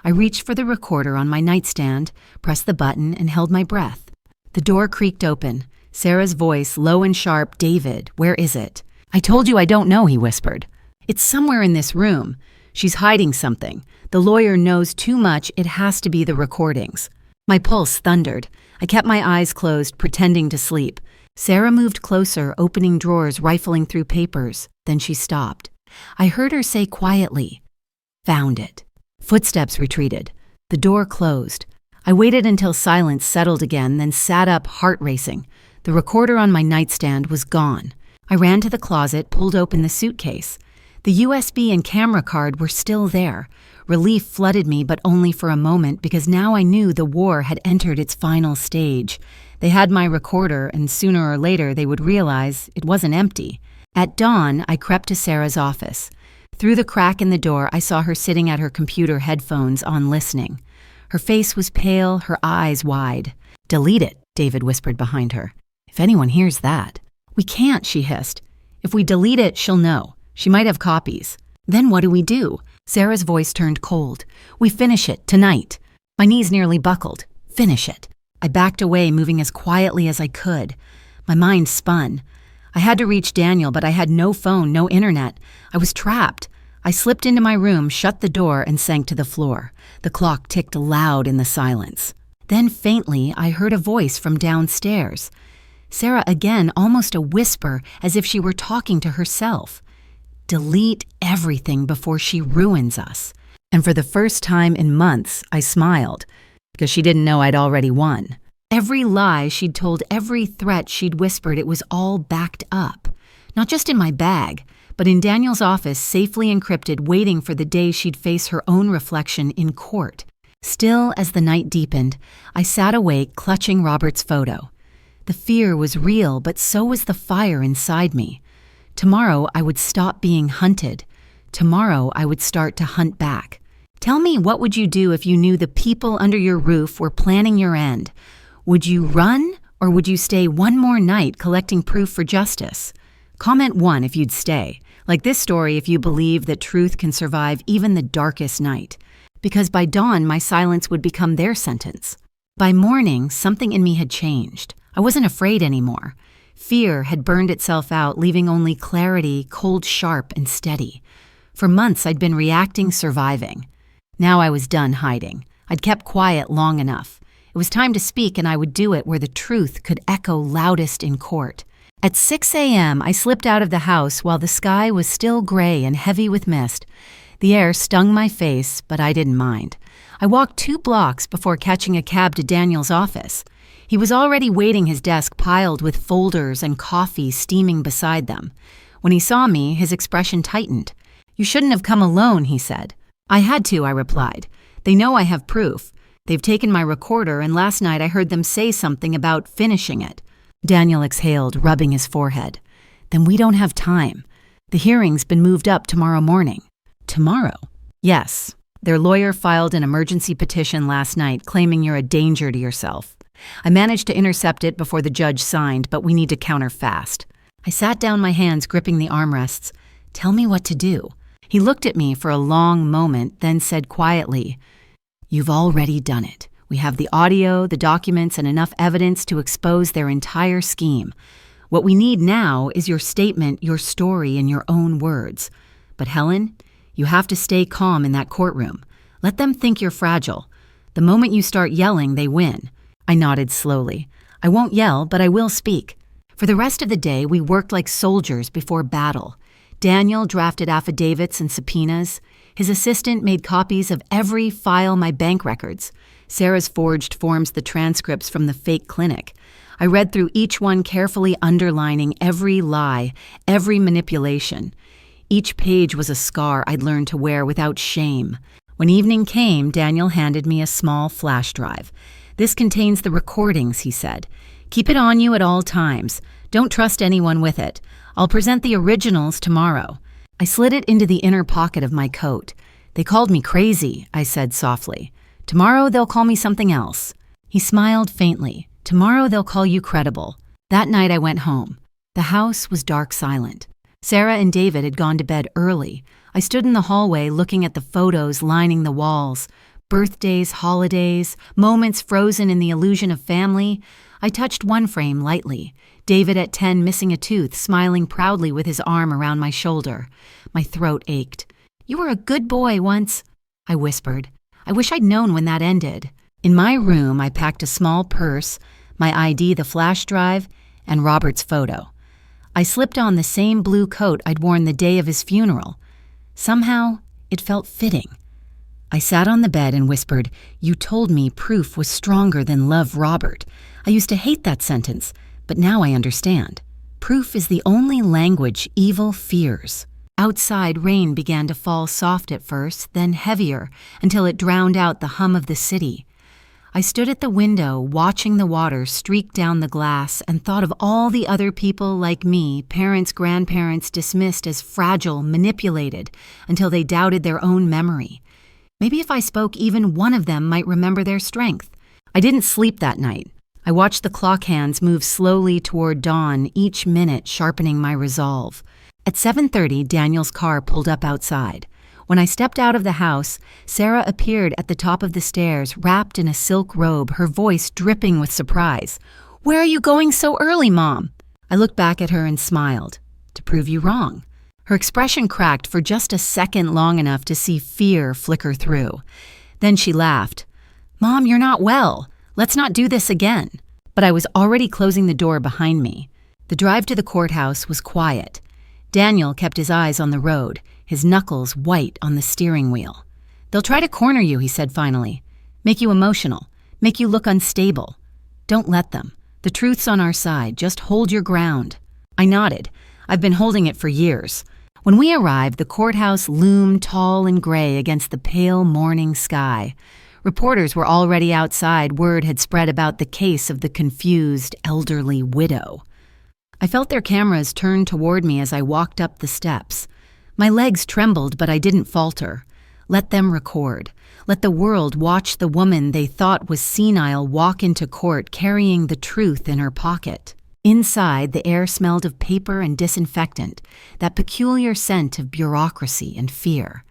S1: I reached for the recorder on my nightstand, pressed the button, and held my breath. The door creaked open. Sarah's voice, low and sharp, "David, where is it?" "I told you I don't know," he whispered. "It's somewhere in this room. She's hiding something. The lawyer knows too much. It has to be the recordings." My pulse thundered. I kept my eyes closed, pretending to sleep. Sarah moved closer, opening drawers, rifling through papers. Then she stopped. I heard her say quietly, "Found it." Footsteps retreated. The door closed. I waited until silence settled again, then sat up, heart racing. The recorder on my nightstand was gone. I ran to the closet, pulled open the suitcase. The USB and camera card were still there. Relief flooded me, but only for a moment, because now I knew the war had entered its final stage. They had my recorder, and sooner or later they would realize it wasn't empty. At dawn, I crept to Sarah's office. Through the crack in the door, I saw her sitting at her computer, headphones on, listening. Her face was pale, her eyes wide. "Delete it," David whispered behind her. "If anyone hears that." "We can't," she hissed. "If we delete it, she'll know. She might have copies." "Then what do we do?" Sarah's voice turned cold. "We finish it, tonight." My knees nearly buckled. Finish it. I backed away, moving as quietly as I could. My mind spun. I had to reach Daniel, but I had no phone, no internet. I was trapped. I slipped into my room, shut the door, and sank to the floor. The clock ticked loud in the silence. Then faintly, I heard a voice from downstairs. Sarah again, almost a whisper, as if she were talking to herself. "Delete everything before she ruins us." And for the first time in months, I smiled, because she didn't know I'd already won. Every lie she'd told, every threat she'd whispered, it was all backed up. Not just in my bag, but in Daniel's office, safely encrypted, waiting for the day she'd face her own reflection in court. Still, as the night deepened, I sat awake, clutching Robert's photo. The fear was real, but so was the fire inside me. Tomorrow, I would stop being hunted. Tomorrow, I would start to hunt back. Tell me, what would you do if you knew the people under your roof were planning your end? Would you run, or would you stay one more night collecting proof for justice? Comment 1 if you'd stay. Like this story if you believe that truth can survive even the darkest night. Because by dawn, my silence would become their sentence. By morning, something in me had changed. I wasn't afraid anymore. Fear had burned itself out, leaving only clarity, cold, sharp, and steady. For months, I'd been reacting, surviving. Now I was done hiding. I'd kept quiet long enough. It was time to speak, and I would do it where the truth could echo loudest in court. At 6 a.m., I slipped out of the house while the sky was still gray and heavy with mist. The air stung my face, but I didn't mind. I walked 2 blocks before catching a cab to Daniel's office. He was already waiting, his desk piled with folders and coffee steaming beside them. When he saw me, his expression tightened. "You shouldn't have come alone," he said. "I had to," I replied. "They know I have proof. They've taken my recorder, and last night I heard them say something about finishing it." Daniel exhaled, rubbing his forehead. "Then we don't have time. The hearing's been moved up tomorrow morning." "Tomorrow?" "Yes. Their lawyer filed an emergency petition last night claiming you're a danger to yourself. I managed to intercept it before the judge signed, but we need to counter fast." I sat down, my hands gripping the armrests. "Tell me what to do." He looked at me for a long moment, then said quietly, "You've already done it. We have the audio, the documents, and enough evidence to expose their entire scheme. What we need now is your statement, your story, in your own words. But Helen, you have to stay calm in that courtroom. Let them think you're fragile. The moment you start yelling, they win." I nodded slowly. "I won't yell, but I will speak." For the rest of the day, we worked like soldiers before battle. Daniel drafted affidavits and subpoenas. His assistant made copies of every file, my bank records. Sarah's forged forms, the transcripts from the fake clinic. I read through each one carefully, underlining every lie, every manipulation. Each page was a scar I'd learned to wear without shame. When evening came, Daniel handed me a small flash drive. "This contains the recordings," he said. "Keep it on you at all times. Don't trust anyone with it. I'll present the originals tomorrow." I slid it into the inner pocket of my coat. They called me crazy, I said softly. Tomorrow they'll call me something else. He smiled faintly. Tomorrow they'll call you credible. That night I went home. The house was dark silent. Sarah and David had gone to bed early. I stood in the hallway looking at the photos lining the walls. Birthdays, holidays, moments frozen in the illusion of family. I touched one frame lightly. David at 10 missing a tooth, smiling proudly with his arm around my shoulder. My throat ached. "You were a good boy once," I whispered. I wish I'd known when that ended. In my room, I packed a small purse, my ID, the flash drive, and Robert's photo. I slipped on the same blue coat I'd worn the day of his funeral. Somehow, it felt fitting. I sat on the bed and whispered, "You told me proof was stronger than love, Robert." I used to hate that sentence, but now I understand. Proof is the only language evil fears. Outside, rain began to fall soft at first, then heavier, until it drowned out the hum of the city. I stood at the window, watching the water streak down the glass, and thought of all the other people like me, parents, grandparents, dismissed as fragile, manipulated, until they doubted their own memory. Maybe if I spoke, even one of them might remember their strength. I didn't sleep that night. I watched the clock hands move slowly toward dawn, each minute sharpening my resolve. At 7:30, Daniel's car pulled up outside. When I stepped out of the house, Sarah appeared at the top of the stairs, wrapped in a silk robe, her voice dripping with surprise. "Where are you going so early, Mom?" I looked back at her and smiled. "To prove you wrong." Her expression cracked for just a second, long enough to see fear flicker through. Then she laughed. "Mom, you're not well. Let's not do this again." But I was already closing the door behind me. The drive to the courthouse was quiet. Daniel kept his eyes on the road, his knuckles white on the steering wheel. "They'll try to corner you," he said finally. "Make you emotional, make you look unstable. Don't let them. The truth's on our side. Just hold your ground." I nodded. I've been holding it for years. When we arrived, the courthouse loomed tall and gray against the pale morning sky. Reporters were already outside. Word had spread about the case of the confused, elderly widow. I felt their cameras turn toward me as I walked up the steps. My legs trembled, but I didn't falter. Let them record. Let the world watch the woman they thought was senile walk into court carrying the truth in her pocket. Inside, the air smelled of paper and disinfectant, that peculiar scent of bureaucracy and fear.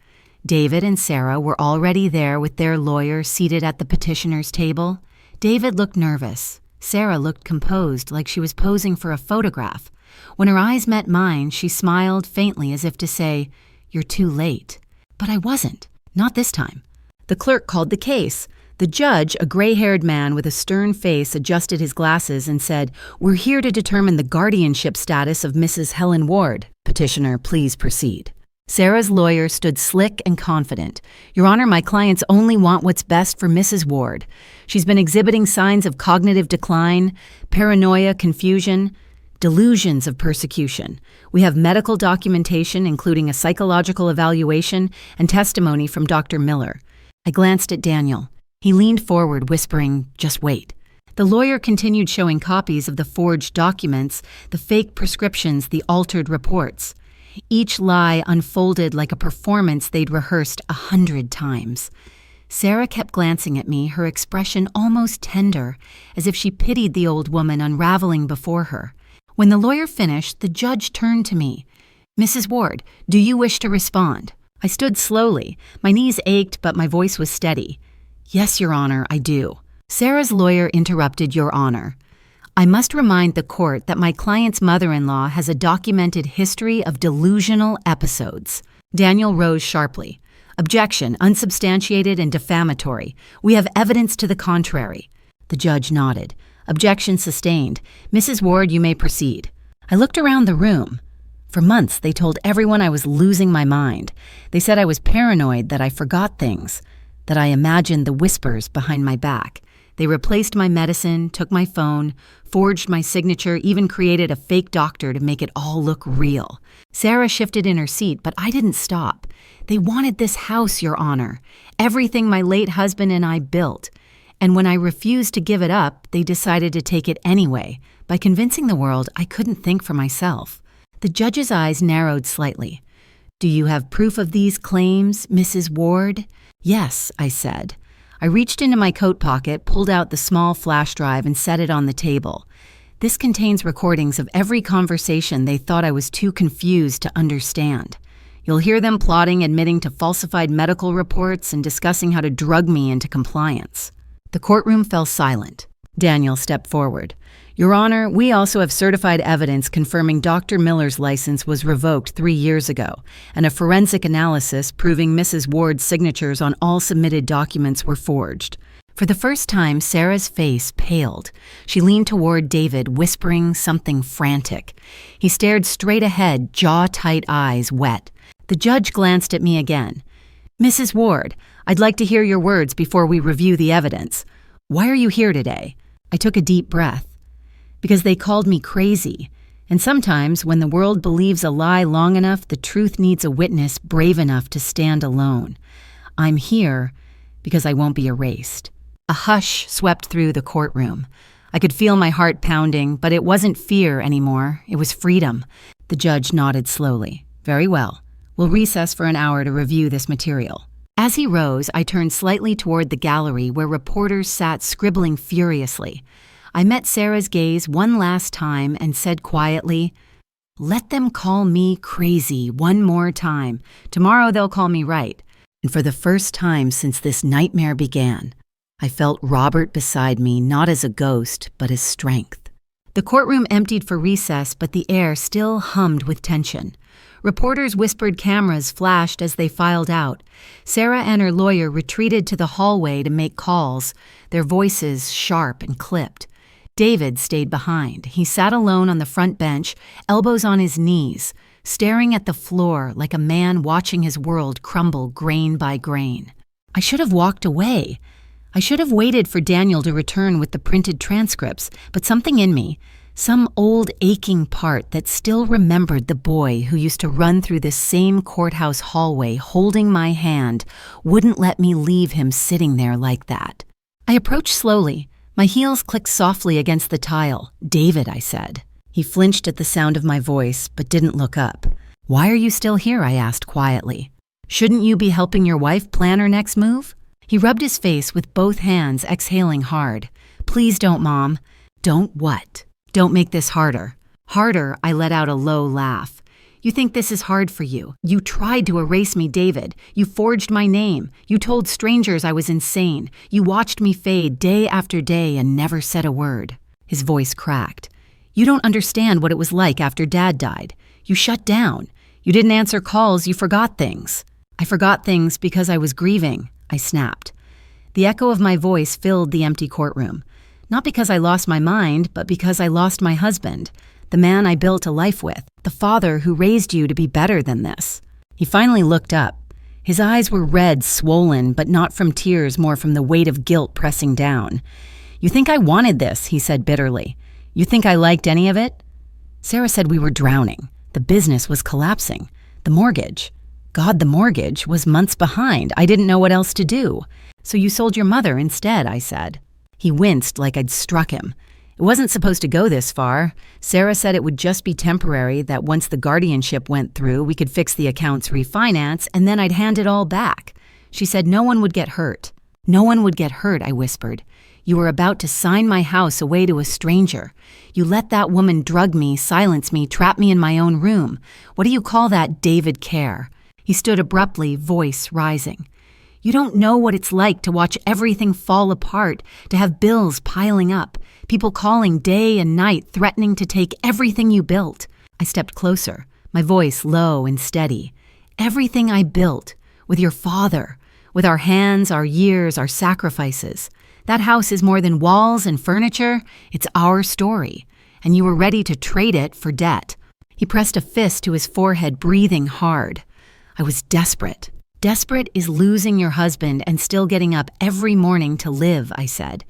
S1: David and Sarah were already there with their lawyer seated at the petitioner's table. David looked nervous. Sarah looked composed, like she was posing for a photograph. When her eyes met mine, she smiled faintly as if to say, "You're too late." But I wasn't. Not this time. The clerk called the case. The judge, a gray-haired man with a stern face, adjusted his glasses and said, "We're here to determine the guardianship status of Mrs. Helen Ward. Petitioner, please proceed." Sarah's lawyer stood slick and confident. "Your Honor, my clients only want what's best for Mrs. Ward. She's been exhibiting signs of cognitive decline, paranoia, confusion, delusions of persecution. We have medical documentation, including a psychological evaluation and testimony from Dr. Miller." I glanced at Daniel. He leaned forward, whispering, "Just wait." The lawyer continued showing copies of the forged documents, the fake prescriptions, the altered reports. Each lie unfolded like a performance they'd rehearsed 100 times. Sarah kept glancing at me, her expression almost tender, as if she pitied the old woman unraveling before her. When the lawyer finished, the judge turned to me. "Mrs. Ward, do you wish to respond?" I stood slowly. My knees ached, but my voice was steady. "Yes, Your Honor, I do." Sarah's lawyer interrupted, "Your Honor. I must remind the court that my client's mother-in-law has a documented history of delusional episodes." Daniel rose sharply. "Objection, unsubstantiated and defamatory. We have evidence to the contrary." The judge nodded. "Objection sustained. Mrs. Ward, you may proceed." I looked around the room. For months, they told everyone I was losing my mind. They said I was paranoid, that I forgot things, that I imagined the whispers behind my back. They replaced my medicine, took my phone, forged my signature, even created a fake doctor to make it all look real. Sarah shifted in her seat, but I didn't stop. They wanted this house, Your Honor, everything my late husband and I built. And when I refused to give it up, they decided to take it anyway, by convincing the world I couldn't think for myself. The judge's eyes narrowed slightly. "Do you have proof of these claims, Mrs. Ward?" "Yes," I said. I reached into my coat pocket, pulled out the small flash drive, and set it on the table. "This contains recordings of every conversation they thought I was too confused to understand. You'll hear them plotting, admitting to falsified medical reports, and discussing how to drug me into compliance." The courtroom fell silent. Daniel stepped forward. "Your Honor, we also have certified evidence confirming Dr. Miller's license was revoked 3 years ago, and a forensic analysis proving Mrs. Ward's signatures on all submitted documents were forged." For the first time, Sarah's face paled. She leaned toward David, whispering something frantic. He stared straight ahead, jaw-tight eyes wet. The judge glanced at me again. "Mrs. Ward, I'd like to hear your words before we review the evidence. Why are you here today?" I took a deep breath. "Because they called me crazy. And sometimes, when the world believes a lie long enough, the truth needs a witness brave enough to stand alone. I'm here because I won't be erased." A hush swept through the courtroom. I could feel my heart pounding, but it wasn't fear anymore. It was freedom. The judge nodded slowly. "Very well. We'll recess for an hour to review this material." As he rose, I turned slightly toward the gallery where reporters sat scribbling furiously. I met Sarah's gaze one last time and said quietly, "Let them call me crazy one more time. Tomorrow they'll call me right." And for the first time since this nightmare began, I felt Robert beside me, not as a ghost, but as strength. The courtroom emptied for recess, but the air still hummed with tension. Reporters whispered, cameras flashed as they filed out. Sarah and her lawyer retreated to the hallway to make calls, their voices sharp and clipped. David stayed behind. He sat alone on the front bench, elbows on his knees, staring at the floor like a man watching his world crumble grain by grain. I should have walked away. I should have waited for Daniel to return with the printed transcripts, but something in me, some old aching part that still remembered the boy who used to run through this same courthouse hallway holding my hand, wouldn't let me leave him sitting there like that. I approached slowly. My heels clicked softly against the tile. "David," I said. He flinched at the sound of my voice, but didn't look up. "Why are you still here?" I asked quietly. "Shouldn't you be helping your wife plan her next move?" He rubbed his face with both hands, exhaling hard. "Please don't, Mom." "Don't what?" "Don't make this harder." "Harder," I let out a low laugh. "You think this is hard for you. You tried to erase me, David. You forged my name. You told strangers I was insane. You watched me fade day after day and never said a word." His voice cracked. "You don't understand what it was like after Dad died. You shut down. You didn't answer calls. You forgot things." "I forgot things because I was grieving," I snapped. The echo of my voice filled the empty courtroom. Not because I lost my mind, but because I lost my husband, the man I built a life with, the father who raised you to be better than this. He finally looked up. His eyes were red, swollen, but not from tears, more from the weight of guilt pressing down. "You think I wanted this," he said bitterly. "You think I liked any of it?" Sarah said we were drowning. The business was collapsing. The mortgage. God, the mortgage was months behind. I didn't know what else to do. "So you sold your mother instead," I said. He winced like I'd struck him. "It wasn't supposed to go this far. Sarah said it would just be temporary, that once the guardianship went through, we could fix the accounts, refinance, and then I'd hand it all back. She said no one would get hurt." "No one would get hurt," I whispered. "You were about to sign my house away to a stranger. You let that woman drug me, silence me, trap me in my own room. What do you call that, David Care?" He stood abruptly, voice rising. "You don't know what it's like to watch everything fall apart, to have bills piling up, people calling day and night, threatening to take everything you built." I stepped closer, my voice low and steady. "Everything I built, with your father, with our hands, our years, our sacrifices. That house is more than walls and furniture. It's our story. And you were ready to trade it for debt." He pressed a fist to his forehead, breathing hard. I was desperate. "Desperate is losing your husband and still getting up every morning to live," I said.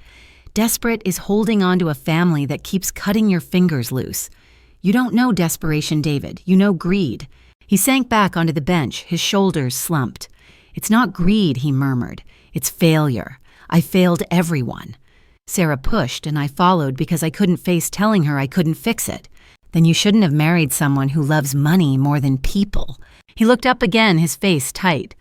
S1: "Desperate is holding on to a family that keeps cutting your fingers loose. You don't know desperation, David. You know greed." He sank back onto the bench, his shoulders slumped. "It's not greed," he murmured. "It's failure. I failed everyone." Sarah pushed, and I followed because I couldn't face telling her I couldn't fix it. Then you shouldn't have married someone who loves money more than people. He looked up again, his face tight.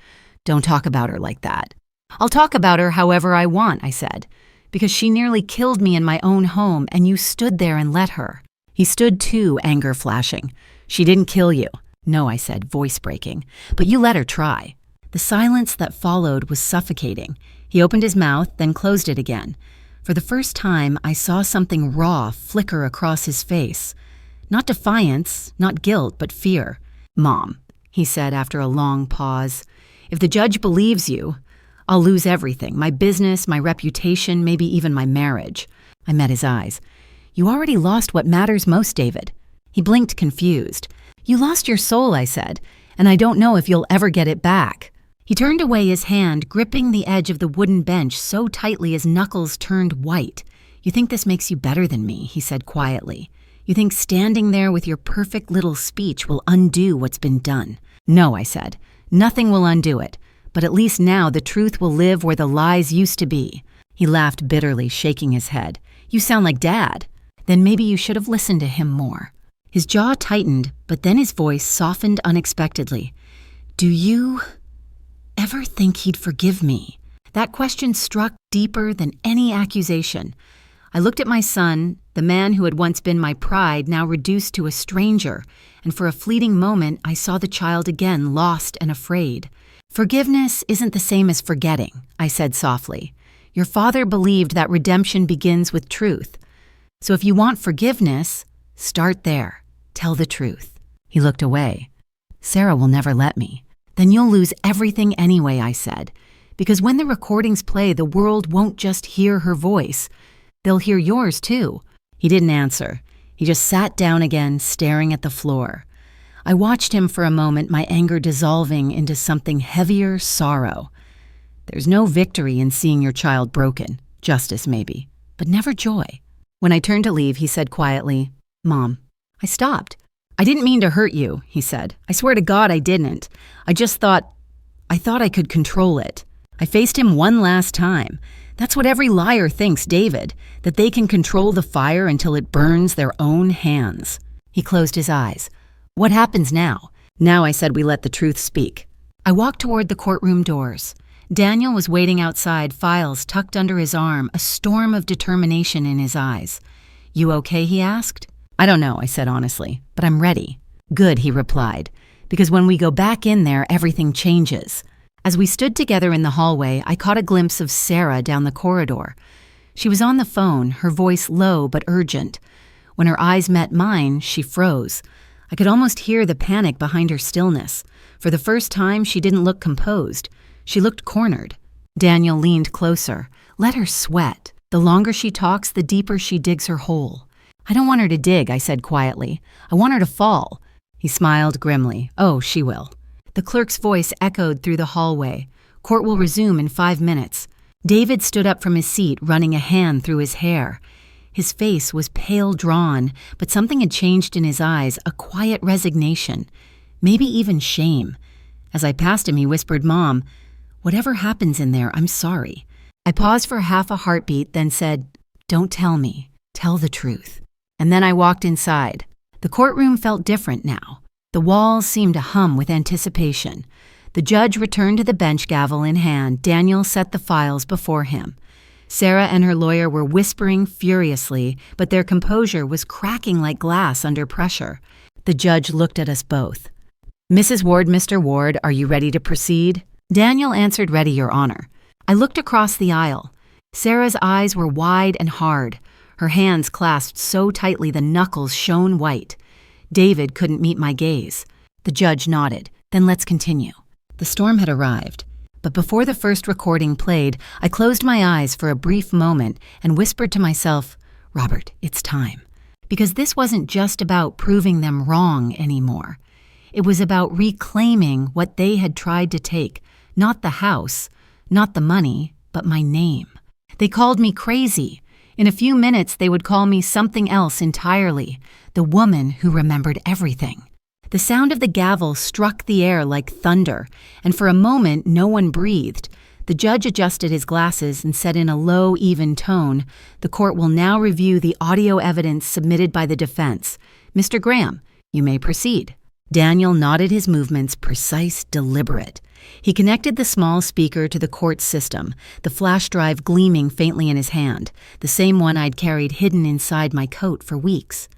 S1: Don't talk about her like that. I'll talk about her however I want, I said, because she nearly killed me in my own home and you stood there and let her. He stood too, anger flashing. She didn't kill you. No, I said, voice breaking, but you let her try. The silence that followed was suffocating. He opened his mouth, then closed it again. For the first time, I saw something raw flicker across his face. Not defiance, not guilt, but fear. Mom, he said after a long pause, if the judge believes you, I'll lose everything, my business, my reputation, maybe even my marriage. I met his eyes. You already lost what matters most, David. He blinked confused. You lost your soul, I said, and I don't know if you'll ever get it back. He turned away his hand, gripping the edge of the wooden bench so tightly his knuckles turned white. You think this makes you better than me, he said quietly. You think standing there with your perfect little speech will undo what's been done. No, I said. Nothing will undo it, but at least now the truth will live where the lies used to be. He laughed bitterly, shaking his head. You sound like Dad. Then maybe you should have listened to him more. His jaw tightened, but then his voice softened unexpectedly. Do you ever think he'd forgive me? That question struck deeper than any accusation. I looked at my son, the man who had once been my pride, now reduced to a stranger, and for a fleeting moment I saw the child again, lost and afraid. Forgiveness isn't the same as forgetting, I said softly. Your father believed that redemption begins with truth. So if you want forgiveness, start there. Tell the truth. He looked away. Sarah will never let me. Then you'll lose everything anyway, I said, because when the recordings play, the world won't just hear her voice. They'll hear yours too. He didn't answer. He just sat down again, staring at the floor. I watched him for a moment, my anger dissolving into something heavier, sorrow. There's no victory in seeing your child broken. Justice, maybe, but never joy. When I turned to leave, he said quietly, Mom. I stopped. I didn't mean to hurt you, he said. I swear to God I didn't. I thought I could control it. I faced him one last time. That's what every liar thinks, David, that they can control the fire until it burns their own hands. He closed his eyes. What happens now? Now, I said, we let the truth speak. I walked toward the courtroom doors. Daniel was waiting outside, files tucked under his arm, a storm of determination in his eyes. You okay, he asked. I don't know, I said honestly, but I'm ready. Good, he replied, because when we go back in there, everything changes. As we stood together in the hallway, I caught a glimpse of Sarah down the corridor. She was on the phone, her voice low but urgent. When her eyes met mine, she froze. I could almost hear the panic behind her stillness. For the first time, she didn't look composed. She looked cornered. Daniel leaned closer. Let her sweat. The longer she talks, the deeper she digs her hole. I don't want her to dig, I said quietly. I want her to fall. He smiled grimly. Oh, she will. The clerk's voice echoed through the hallway. Court will resume in 5 minutes. David stood up from his seat, running a hand through his hair. His face was pale drawn, but something had changed in his eyes, a quiet resignation, maybe even shame. As I passed him, he whispered, Mom, whatever happens in there, I'm sorry. I paused for half a heartbeat, then said, Don't tell me. Tell the truth. And then I walked inside. The courtroom felt different now. The walls seemed to hum with anticipation. The judge returned to the bench, gavel in hand. Daniel set the files before him. Sarah and her lawyer were whispering furiously, but their composure was cracking like glass under pressure. The judge looked at us both. Mrs. Ward, Mr. Ward, are you ready to proceed? Daniel answered, Ready, Your Honor. I looked across the aisle. Sarah's eyes were wide and hard. Her hands clasped so tightly the knuckles shone white. David couldn't meet my gaze. The judge nodded. Then let's continue. The storm had arrived. But before the first recording played, I closed my eyes for a brief moment and whispered to myself, Robert, it's time. Because this wasn't just about proving them wrong anymore. It was about reclaiming what they had tried to take, not the house, not the money, but my name. They called me crazy. In a few minutes, they would call me something else entirely, the woman who remembered everything. The sound of the gavel struck the air like thunder, and for a moment no one breathed. The judge adjusted his glasses and said in a low, even tone, The court will now review the audio evidence submitted by the defense. Mr. Graham, you may proceed. Daniel nodded, his movements precise, deliberate. He connected the small speaker to the court system, the flash drive gleaming faintly in his hand, the same one I'd carried hidden inside my coat for weeks.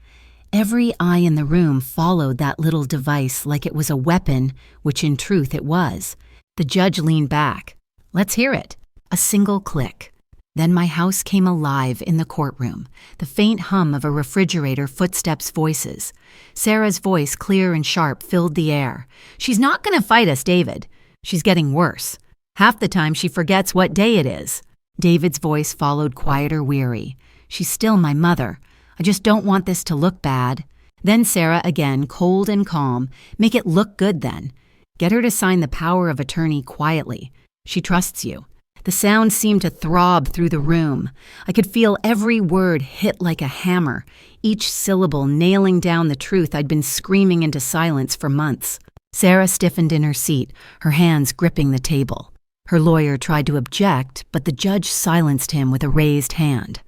S1: Every eye in the room followed that little device like it was a weapon, which in truth it was. The judge leaned back. Let's hear it. A single click. Then my house came alive in the courtroom, the faint hum of a refrigerator, footsteps, voices. Sarah's voice, clear and sharp, filled the air. She's not going to fight us, David. She's getting worse. Half the time she forgets what day it is. David's voice followed, quieter, weary. She's still my mother. I just don't want this to look bad. Then Sarah again, cold and calm. Make it look good then. Get her to sign the power of attorney quietly. She trusts you. The sound seemed to throb through the room. I could feel every word hit like a hammer, each syllable nailing down the truth I'd been screaming into silence for months. Sarah stiffened in her seat, her hands gripping the table. Her lawyer tried to object, but the judge silenced him with a raised hand.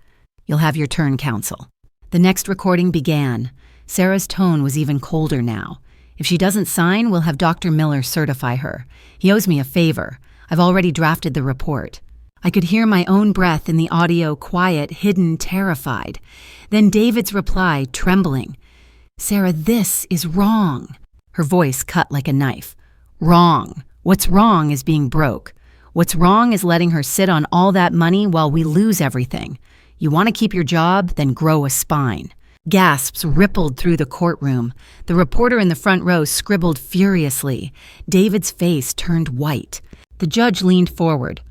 S1: You'll have your turn, counsel. The next recording began. Sarah's tone was even colder now. If she doesn't sign, we'll have Dr. Miller certify her. He owes me a favor. I've already drafted the report. I could hear my own breath in the audio, quiet, hidden, terrified. Then David's reply, trembling. Sarah, this is wrong. Her voice cut like a knife. Wrong. What's wrong is being broke. What's wrong is letting her sit on all that money while we lose everything. You want to keep your job? Then grow a spine. Gasps rippled through the courtroom. The reporter in the front row scribbled furiously. David's face turned white. The judge leaned forward.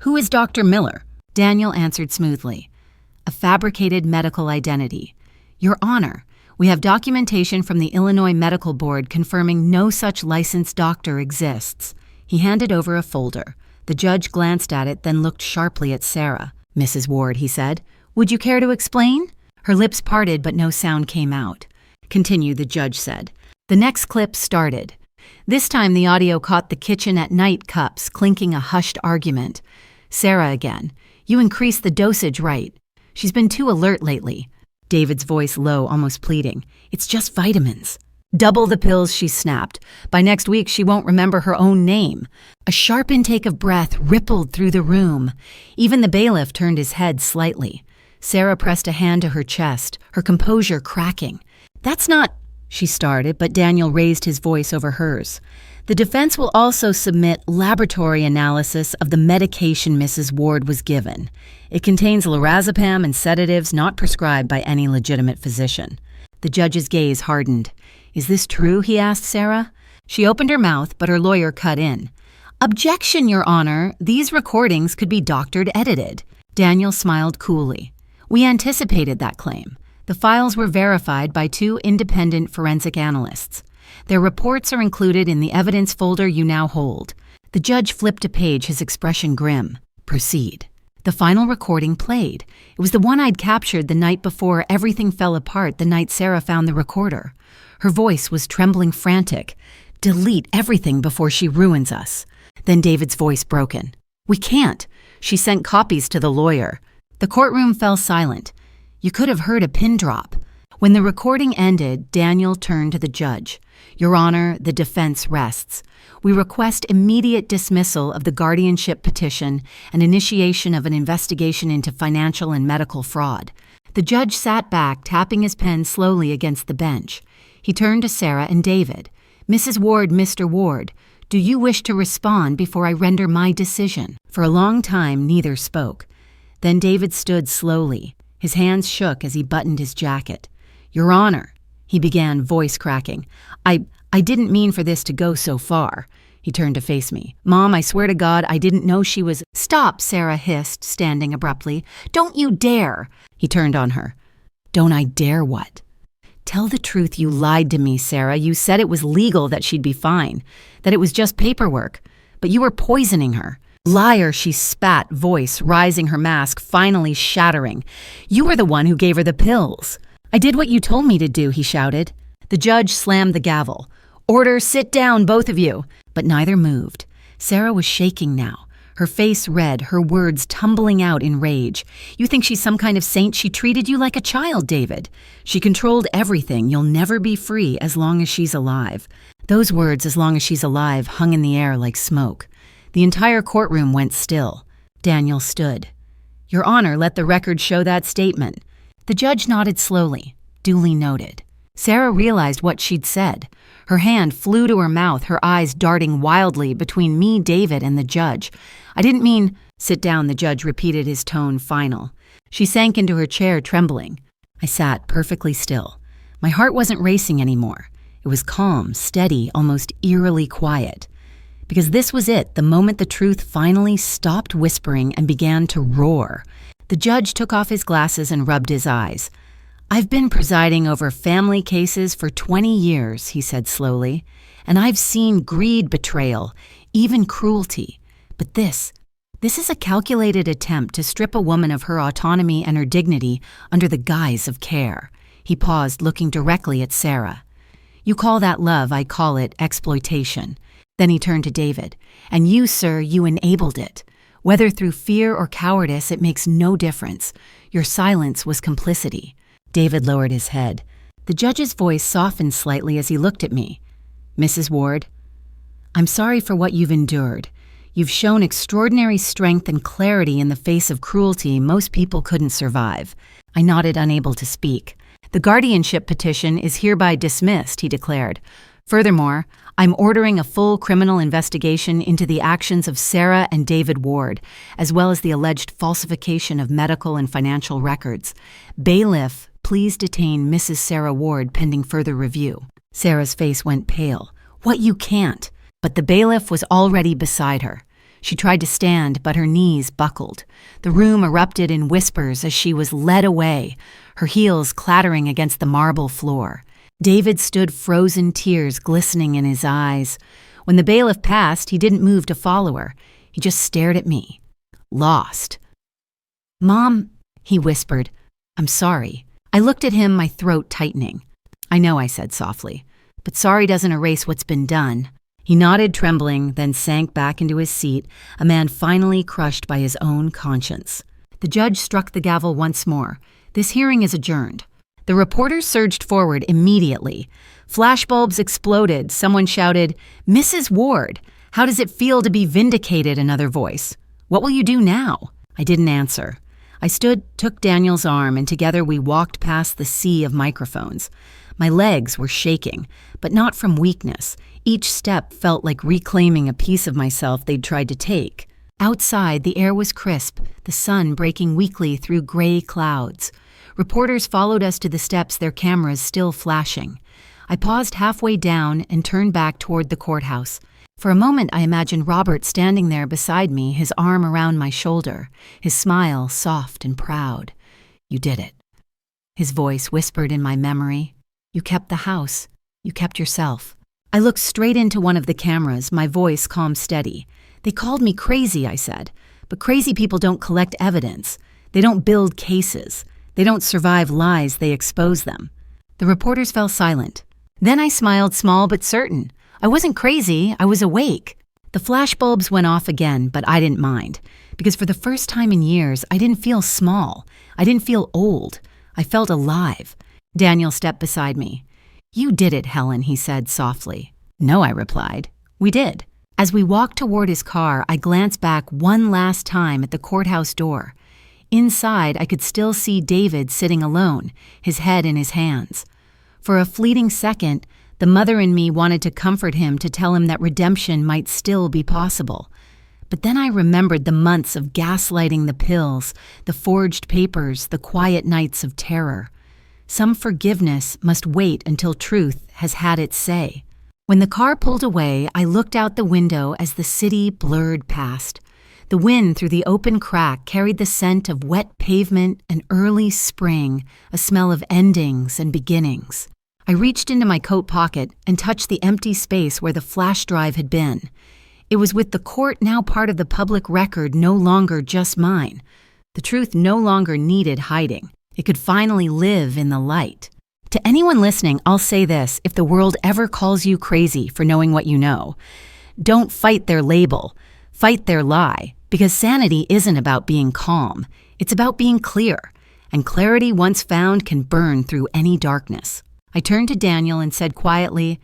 S1: Who is Dr. Miller? Daniel answered smoothly. A fabricated medical identity. Your Honor, we have documentation from the Illinois Medical Board confirming no such licensed doctor exists. He handed over a folder. The judge glanced at it, then looked sharply at Sarah. Mrs. Ward, he said, would you care to explain? Her lips parted, but no sound came out. Continue, the judge said. The next clip started. This time the audio caught the kitchen at night cups clinking a hushed argument. Sarah again. You increased the dosage right. She's been too alert lately. David's voice low, almost pleading. It's just vitamins. Double the pills, she snapped. By next week, she won't remember her own name. A sharp intake of breath rippled through the room. Even the bailiff turned his head slightly. Sarah pressed a hand to her chest, her composure cracking. That's not... she started, but Daniel raised his voice over hers. The defense will also submit laboratory analysis of the medication Mrs. Ward was given. It contains lorazepam and sedatives not prescribed by any legitimate physician. The judge's gaze hardened. Is this true? He asked Sarah. She opened her mouth, but her lawyer cut in. Objection, Your Honor. These recordings could be doctored edited. Daniel smiled coolly. We anticipated that claim. The files were verified by 2 independent forensic analysts. Their reports are included in the evidence folder you now hold. The judge flipped a page, his expression grim. Proceed. The final recording played. It was the one I'd captured the night before everything fell apart, the night Sarah found the recorder. Her voice was trembling, frantic. Delete everything before she ruins us. Then David's voice broken. We can't. She sent copies to the lawyer. The courtroom fell silent. You could have heard a pin drop. When the recording ended, Daniel turned to the judge. Your Honor, the defense rests. We request immediate dismissal of the guardianship petition and initiation of an investigation into financial and medical fraud. The judge sat back, tapping his pen slowly against the bench. He turned to Sarah and David. Mrs. Ward, Mr. Ward, do you wish to respond before I render my decision? For a long time, neither spoke. Then David stood slowly. His hands shook as he buttoned his jacket. Your Honor, he began, voice cracking. I didn't mean for this to go so far. He turned to face me. Mom, I swear to God, I didn't know she was... Stop, Sarah hissed, standing abruptly. Don't you dare. He turned on her. Don't I dare what? Tell the truth, you lied to me, Sarah. You said it was legal, that she'd be fine, that it was just paperwork. But you were poisoning her. Liar, she spat, voice rising, her mask finally shattering. You were the one who gave her the pills. I did what you told me to do, he shouted. The judge slammed the gavel. Order, sit down, both of you. But neither moved. Sarah was shaking now. Her face red, her words tumbling out in rage. "You think she's some kind of saint? She treated you like a child, David. She controlled everything. You'll never be free as long as she's alive." Those words, "as long as she's alive," hung in the air like smoke. The entire courtroom went still. Daniel stood. "Your Honor, let the record show that statement." The judge nodded slowly, duly noted. Sarah realized what she'd said. Her hand flew to her mouth, her eyes darting wildly between me, David, and the judge. "I didn't mean—" "Sit down," the judge repeated, his tone final. She sank into her chair, trembling. I sat perfectly still. My heart wasn't racing anymore. It was calm, steady, almost eerily quiet. Because this was it, the moment the truth finally stopped whispering and began to roar. The judge took off his glasses and rubbed his eyes. "I've been presiding over family cases for 20 years, he said slowly, "and I've seen greed, betrayal, even cruelty. But this is a calculated attempt to strip a woman of her autonomy and her dignity under the guise of care." He paused, looking directly at Sarah. "You call that love, I call it exploitation." Then he turned to David. "And you, sir, you enabled it. Whether through fear or cowardice, it makes no difference. Your silence was complicity." David lowered his head. The judge's voice softened slightly as he looked at me. "Mrs. Ward, I'm sorry for what you've endured. You've shown extraordinary strength and clarity in the face of cruelty most people couldn't survive." I nodded, unable to speak. "The guardianship petition is hereby dismissed," he declared. "Furthermore, I'm ordering a full criminal investigation into the actions of Sarah and David Ward, as well as the alleged falsification of medical and financial records. Bailiff, please detain Mrs. Sarah Ward pending further review." Sarah's face went pale. "What, you can't?" But the bailiff was already beside her. She tried to stand, but her knees buckled. The room erupted in whispers as she was led away, her heels clattering against the marble floor. David stood, frozen, tears glistening in his eyes. When the bailiff passed, he didn't move to follow her. He just stared at me. Lost. "Mom," he whispered, "I'm sorry." I looked at him, my throat tightening. "I know," I said softly, "but sorry doesn't erase what's been done." He nodded, trembling, then sank back into his seat, a man finally crushed by his own conscience. The judge struck the gavel once more. "This hearing is adjourned." The reporters surged forward immediately. Flashbulbs exploded. Someone shouted, "Mrs. Ward, how does it feel to be vindicated?" Another voice. "What will you do now?" I didn't answer. I stood, took Daniel's arm, and together we walked past the sea of microphones. My legs were shaking, but not from weakness. Each step felt like reclaiming a piece of myself they'd tried to take. Outside, the air was crisp, the sun breaking weakly through gray clouds. Reporters followed us to the steps, their cameras still flashing. I paused halfway down and turned back toward the courthouse. For a moment, I imagined Robert standing there beside me, his arm around my shoulder, his smile soft and proud. "You did it." His voice whispered in my memory. "You kept the house. You kept yourself." I looked straight into one of the cameras, my voice calm, steady. "They called me crazy," I said. "But crazy people don't collect evidence. They don't build cases. They don't survive lies, they expose them." The reporters fell silent. Then I smiled, small but certain. I wasn't crazy, I was awake. The flashbulbs went off again, but I didn't mind. Because for the first time in years, I didn't feel small. I didn't feel old. I felt alive. Daniel stepped beside me. "You did it, Helen," he said softly. "No," I replied. "We did." As we walked toward his car, I glanced back one last time at the courthouse door. Inside, I could still see David sitting alone, his head in his hands. For a fleeting second, the mother in me wanted to comfort him, to tell him that redemption might still be possible. But then I remembered the months of gaslighting, the pills, the forged papers, the quiet nights of terror. Some forgiveness must wait until truth has had its say. When the car pulled away, I looked out the window as the city blurred past. The wind through the open crack carried the scent of wet pavement and early spring, a smell of endings and beginnings. I reached into my coat pocket and touched the empty space where the flash drive had been. It was with the court now part of the public record, no longer just mine. The truth no longer needed hiding. It could finally live in the light. To anyone listening, I'll say this: if the world ever calls you crazy for knowing what you know, don't fight their label. Fight their lie. Because sanity isn't about being calm, it's about being clear, and clarity once found can burn through any darkness. I turned to Daniel and said quietly,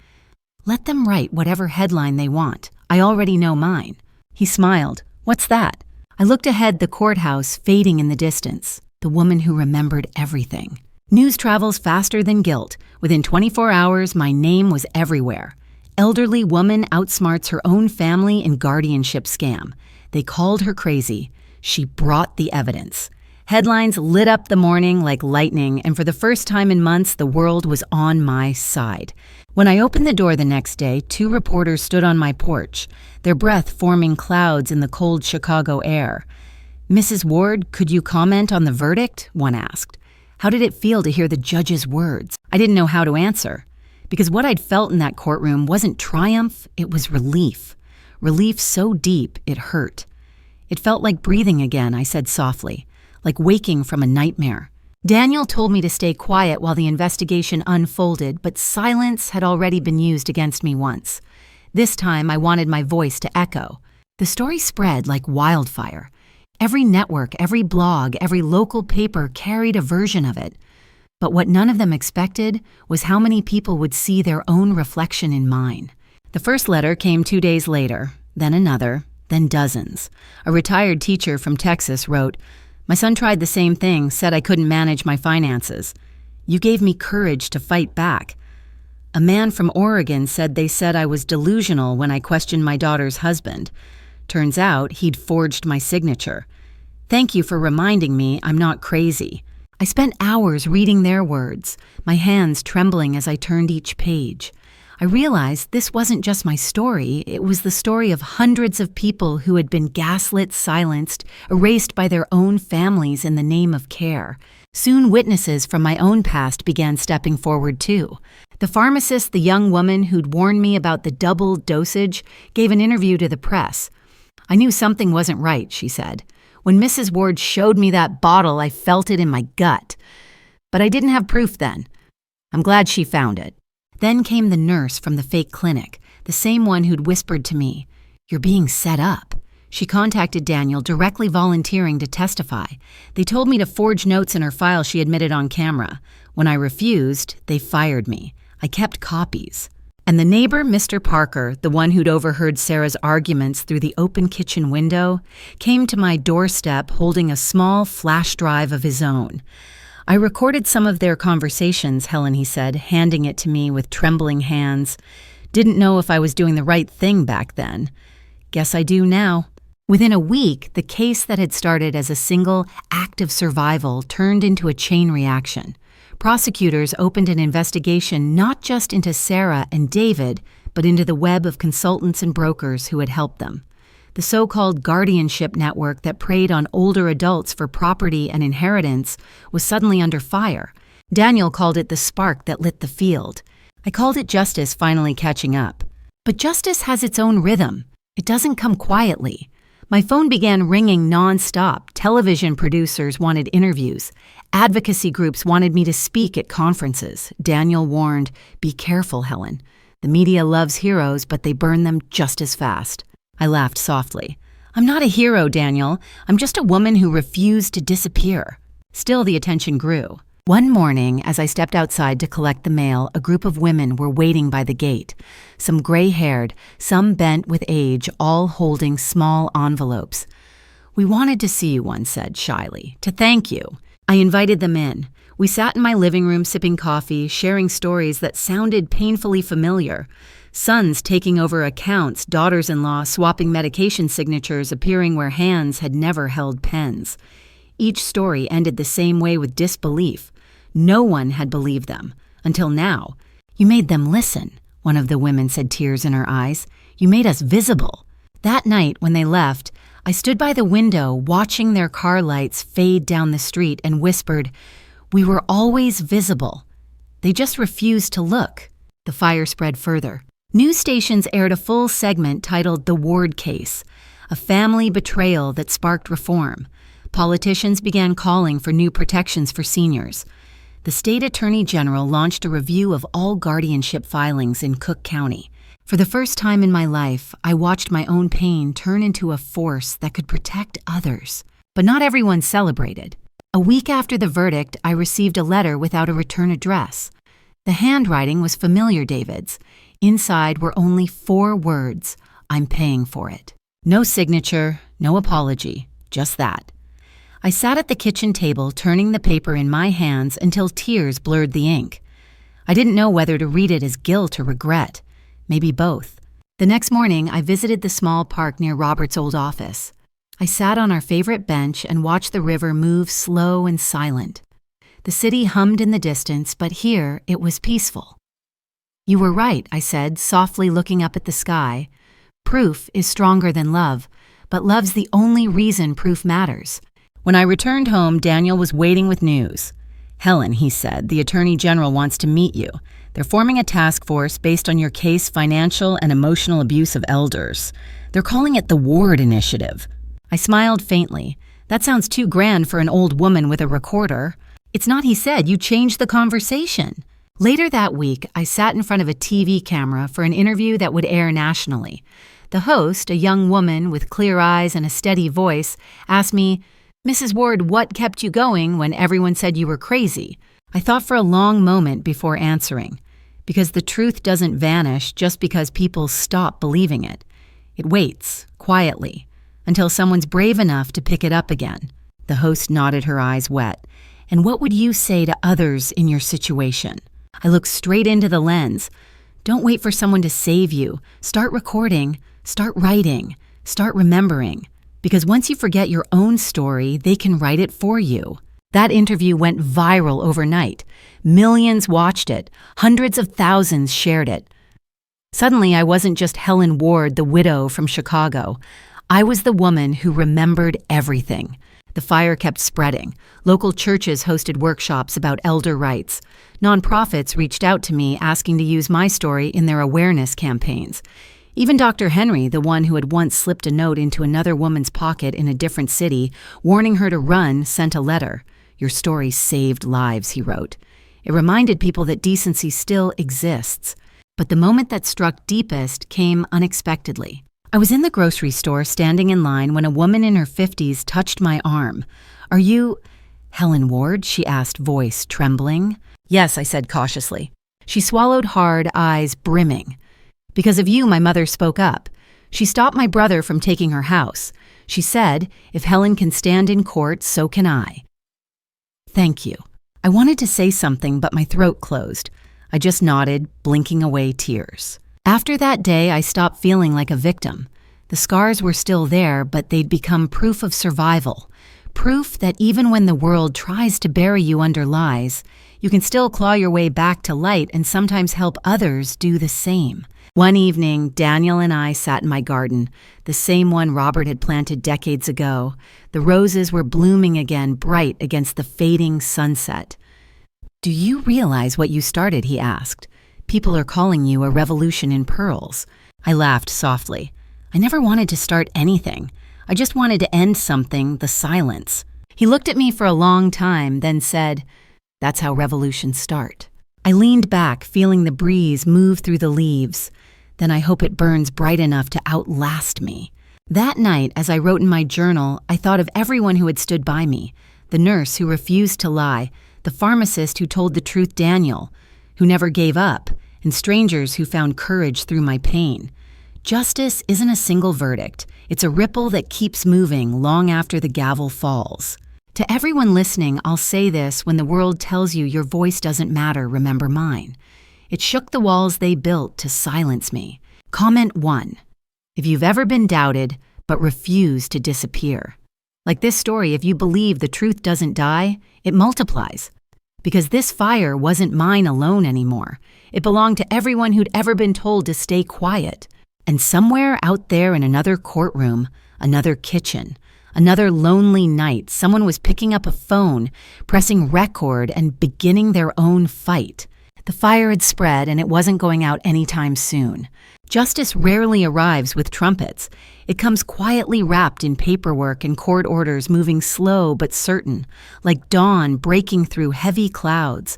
S1: "Let them write whatever headline they want. I already know mine." He smiled. "What's that?" I looked ahead, the courthouse fading in the distance, the woman who remembered everything. News travels faster than guilt. Within 24 hours, my name was everywhere. Elderly woman outsmarts her own family in guardianship scam. They called her crazy. She brought the evidence. Headlines lit up the morning like lightning, and for the first time in months, the world was on my side. When I opened the door the next day, 2 reporters stood on my porch, their breath forming clouds in the cold Chicago air. "Mrs. Ward, could you comment on the verdict?" one asked. How did it feel to hear the judge's words? I didn't know how to answer, because what I'd felt in that courtroom wasn't triumph, it was relief. Relief so deep it hurt. "It felt like breathing again," I said softly, like waking from a nightmare. Daniel told me to stay quiet while the investigation unfolded, but silence had already been used against me once. This time, I wanted my voice to echo. The story spread like wildfire. Every network, every blog, every local paper carried a version of it. But what none of them expected was how many people would see their own reflection in mine. The first letter came 2 days later, then another, then dozens. A retired teacher from Texas wrote, "My son tried the same thing, said I couldn't manage my finances. You gave me courage to fight back." A man from Oregon said they said I was delusional when I questioned my daughter's husband. Turns out he'd forged my signature. "Thank you for reminding me I'm not crazy." I spent hours reading their words, my hands trembling as I turned each page. I realized this wasn't just my story, it was the story of hundreds of people who had been gaslit, silenced, erased by their own families in the name of care. Soon witnesses from my own past began stepping forward too. The pharmacist, the young woman who'd warned me about the double dosage, gave an interview to the press. "I knew something wasn't right," she said. "When Mrs. Ward showed me that bottle, I felt it in my gut. But I didn't have proof then. I'm glad she found it." Then came the nurse from the fake clinic, the same one who'd whispered to me, "You're being set up." She contacted Daniel, directly volunteering to testify. They told me to forge notes in her file she admitted on camera. When I refused, they fired me. I kept copies. And the neighbor, Mr. Parker, the one who'd overheard Sarah's arguments through the open kitchen window, came to my doorstep holding a small flash drive of his own. "I recorded some of their conversations," Helen, he said, handing it to me with trembling hands. "Didn't know if I was doing the right thing back then. Guess I do now." Within a week, the case that had started as a single act of survival turned into a chain reaction. Prosecutors opened an investigation not just into Sarah and David, but into the web of consultants and brokers who had helped them. The so-called guardianship network that preyed on older adults for property and inheritance was suddenly under fire. Daniel called it the spark that lit the field. I called it justice finally catching up. But justice has its own rhythm. It doesn't come quietly. My phone began ringing nonstop. Television producers wanted interviews. Advocacy groups wanted me to speak at conferences. Daniel warned, "Be careful, Helen. The media loves heroes, but they burn them just as fast." I laughed softly. "I'm not a hero, Daniel. I'm just a woman who refused to disappear." Still, the attention grew. One morning, as I stepped outside to collect the mail, a group of women were waiting by the gate. Some gray-haired, some bent with age, all holding small envelopes. "We wanted to see you," one said shyly, "to thank you." I invited them in. We sat in my living room sipping coffee, sharing stories that sounded painfully familiar. Sons taking over accounts, daughters-in-law swapping medication signatures, appearing where hands had never held pens. Each story ended the same way, with disbelief. No one had believed them, until now. "You made them listen," one of the women said, tears in her eyes. "You made us visible." That night, when they left, I stood by the window watching their car lights fade down the street and whispered, "We were always visible. They just refused to look." The fire spread further. News stations aired a full segment titled "The Ward Case," a family betrayal that sparked reform. Politicians began calling for new protections for seniors. The state attorney general launched a review of all guardianship filings in Cook County. For the first time in my life, I watched my own pain turn into a force that could protect others. But not everyone celebrated. A week after the verdict, I received a letter without a return address. The handwriting was familiar David's. Inside were only 4 words: "I'm paying for it." No signature, no apology, just that. I sat at the kitchen table, turning the paper in my hands until tears blurred the ink. I didn't know whether to read it as guilt or regret. Maybe both. The next morning, I visited the small park near Robert's old office. I sat on our favorite bench and watched the river move slow and silent. The city hummed in the distance, but here it was peaceful. "You were right," I said, softly looking up at the sky. "Proof is stronger than love, but love's the only reason proof matters." When I returned home, Daniel was waiting with news. "Helen," he said, "the Attorney General wants to meet you. They're forming a task force based on your case, financial and emotional abuse of elders. They're calling it the Ward Initiative." I smiled faintly. "That sounds too grand for an old woman with a recorder." "It's not," he said. "You changed the conversation." Later that week, I sat in front of a TV camera for an interview that would air nationally. The host, a young woman with clear eyes and a steady voice, asked me, "Mrs. Ward, what kept you going when everyone said you were crazy?" I thought for a long moment before answering. Because the truth doesn't vanish just because people stop believing it. It waits, quietly, until someone's brave enough to pick it up again. The host nodded, her eyes wet. "And what would you say to others in your situation?" I looked straight into the lens. Don't wait for someone to save you. Start recording, start writing, start remembering. Because once you forget your own story, they can write it for you. That interview went viral overnight. Millions watched it. Hundreds of thousands shared it. Suddenly, I wasn't just Helen Ward, the widow from Chicago. I was the woman who remembered everything. The fire kept spreading. Local churches hosted workshops about elder rights. Nonprofits reached out to me asking to use my story in their awareness campaigns. Even Dr. Henry, the one who had once slipped a note into another woman's pocket in a different city, warning her to run, sent a letter. "Your story saved lives," he wrote. It reminded people that decency still exists. But the moment that struck deepest came unexpectedly. I was in the grocery store standing in line when a woman in her 50s touched my arm. "Are you Helen Ward?" she asked, voice trembling. "Yes," I said cautiously. She swallowed hard, eyes brimming. "Because of you, my mother spoke up. She stopped my brother from taking her house. She said, if Helen can stand in court, so can I." "Thank you." I wanted to say something, but my throat closed. I just nodded, blinking away tears. After that day, I stopped feeling like a victim. The scars were still there, but they'd become proof of survival. Proof that even when the world tries to bury you under lies, you can still claw your way back to light and sometimes help others do the same. One evening, Daniel and I sat in my garden, the same one Robert had planted decades ago. The roses were blooming again, bright against the fading sunset. "Do you realize what you started?" he asked. "People are calling you a revolution in pearls." I laughed softly. I never wanted to start anything. I just wanted to end something, the silence. He looked at me for a long time, then said, "That's how revolutions start." I leaned back, feeling the breeze move through the leaves. "Then I hope it burns bright enough to outlast me." That night, as I wrote in my journal, I thought of everyone who had stood by me. The nurse who refused to lie, the pharmacist who told the truth, Daniel, who never gave up, and strangers who found courage through my pain. Justice isn't a single verdict. It's a ripple that keeps moving long after the gavel falls. To everyone listening, I'll say this: when the world tells you your voice doesn't matter, remember mine. It shook the walls they built to silence me. Comment 1. If you've ever been doubted, but refused to disappear. Like this story, if you believe the truth doesn't die, it multiplies. Because this fire wasn't mine alone anymore. It belonged to everyone who'd ever been told to stay quiet. And somewhere out there in another courtroom, another kitchen, another lonely night, someone was picking up a phone, pressing record, and beginning their own fight. The fire had spread, and it wasn't going out anytime soon. Justice rarely arrives with trumpets. It comes quietly wrapped in paperwork and court orders moving slow but certain, like dawn breaking through heavy clouds.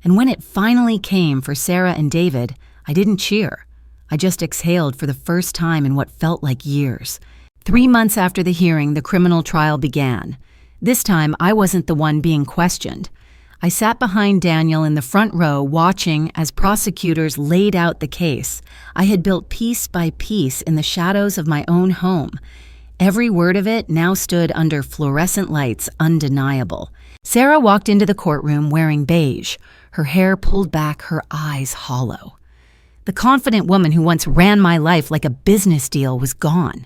S1: And when it finally came for Sarah and David, I didn't cheer. I just exhaled for the first time in what felt like years. 3 months after the hearing, the criminal trial began. This time, I wasn't the one being questioned. I sat behind Daniel in the front row watching as prosecutors laid out the case. I had built piece by piece in the shadows of my own home. Every word of it now stood under fluorescent lights, undeniable. Sarah walked into the courtroom wearing beige, her hair pulled back, her eyes hollow. The confident woman who once ran my life like a business deal was gone.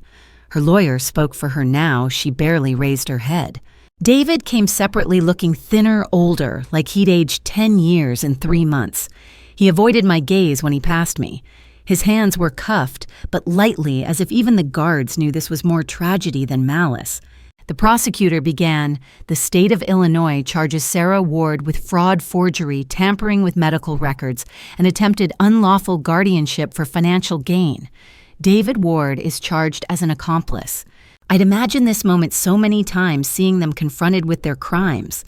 S1: Her lawyer spoke for her now. She barely raised her head. David came separately, looking thinner, older, like he'd aged 10 years in 3 months. He avoided my gaze when he passed me. His hands were cuffed, but lightly, as if even the guards knew this was more tragedy than malice. The prosecutor began, "The state of Illinois charges Sarah Ward with fraud, forgery, tampering with medical records, and attempted unlawful guardianship for financial gain. David Ward is charged as an accomplice." I'd imagined this moment so many times, seeing them confronted with their crimes.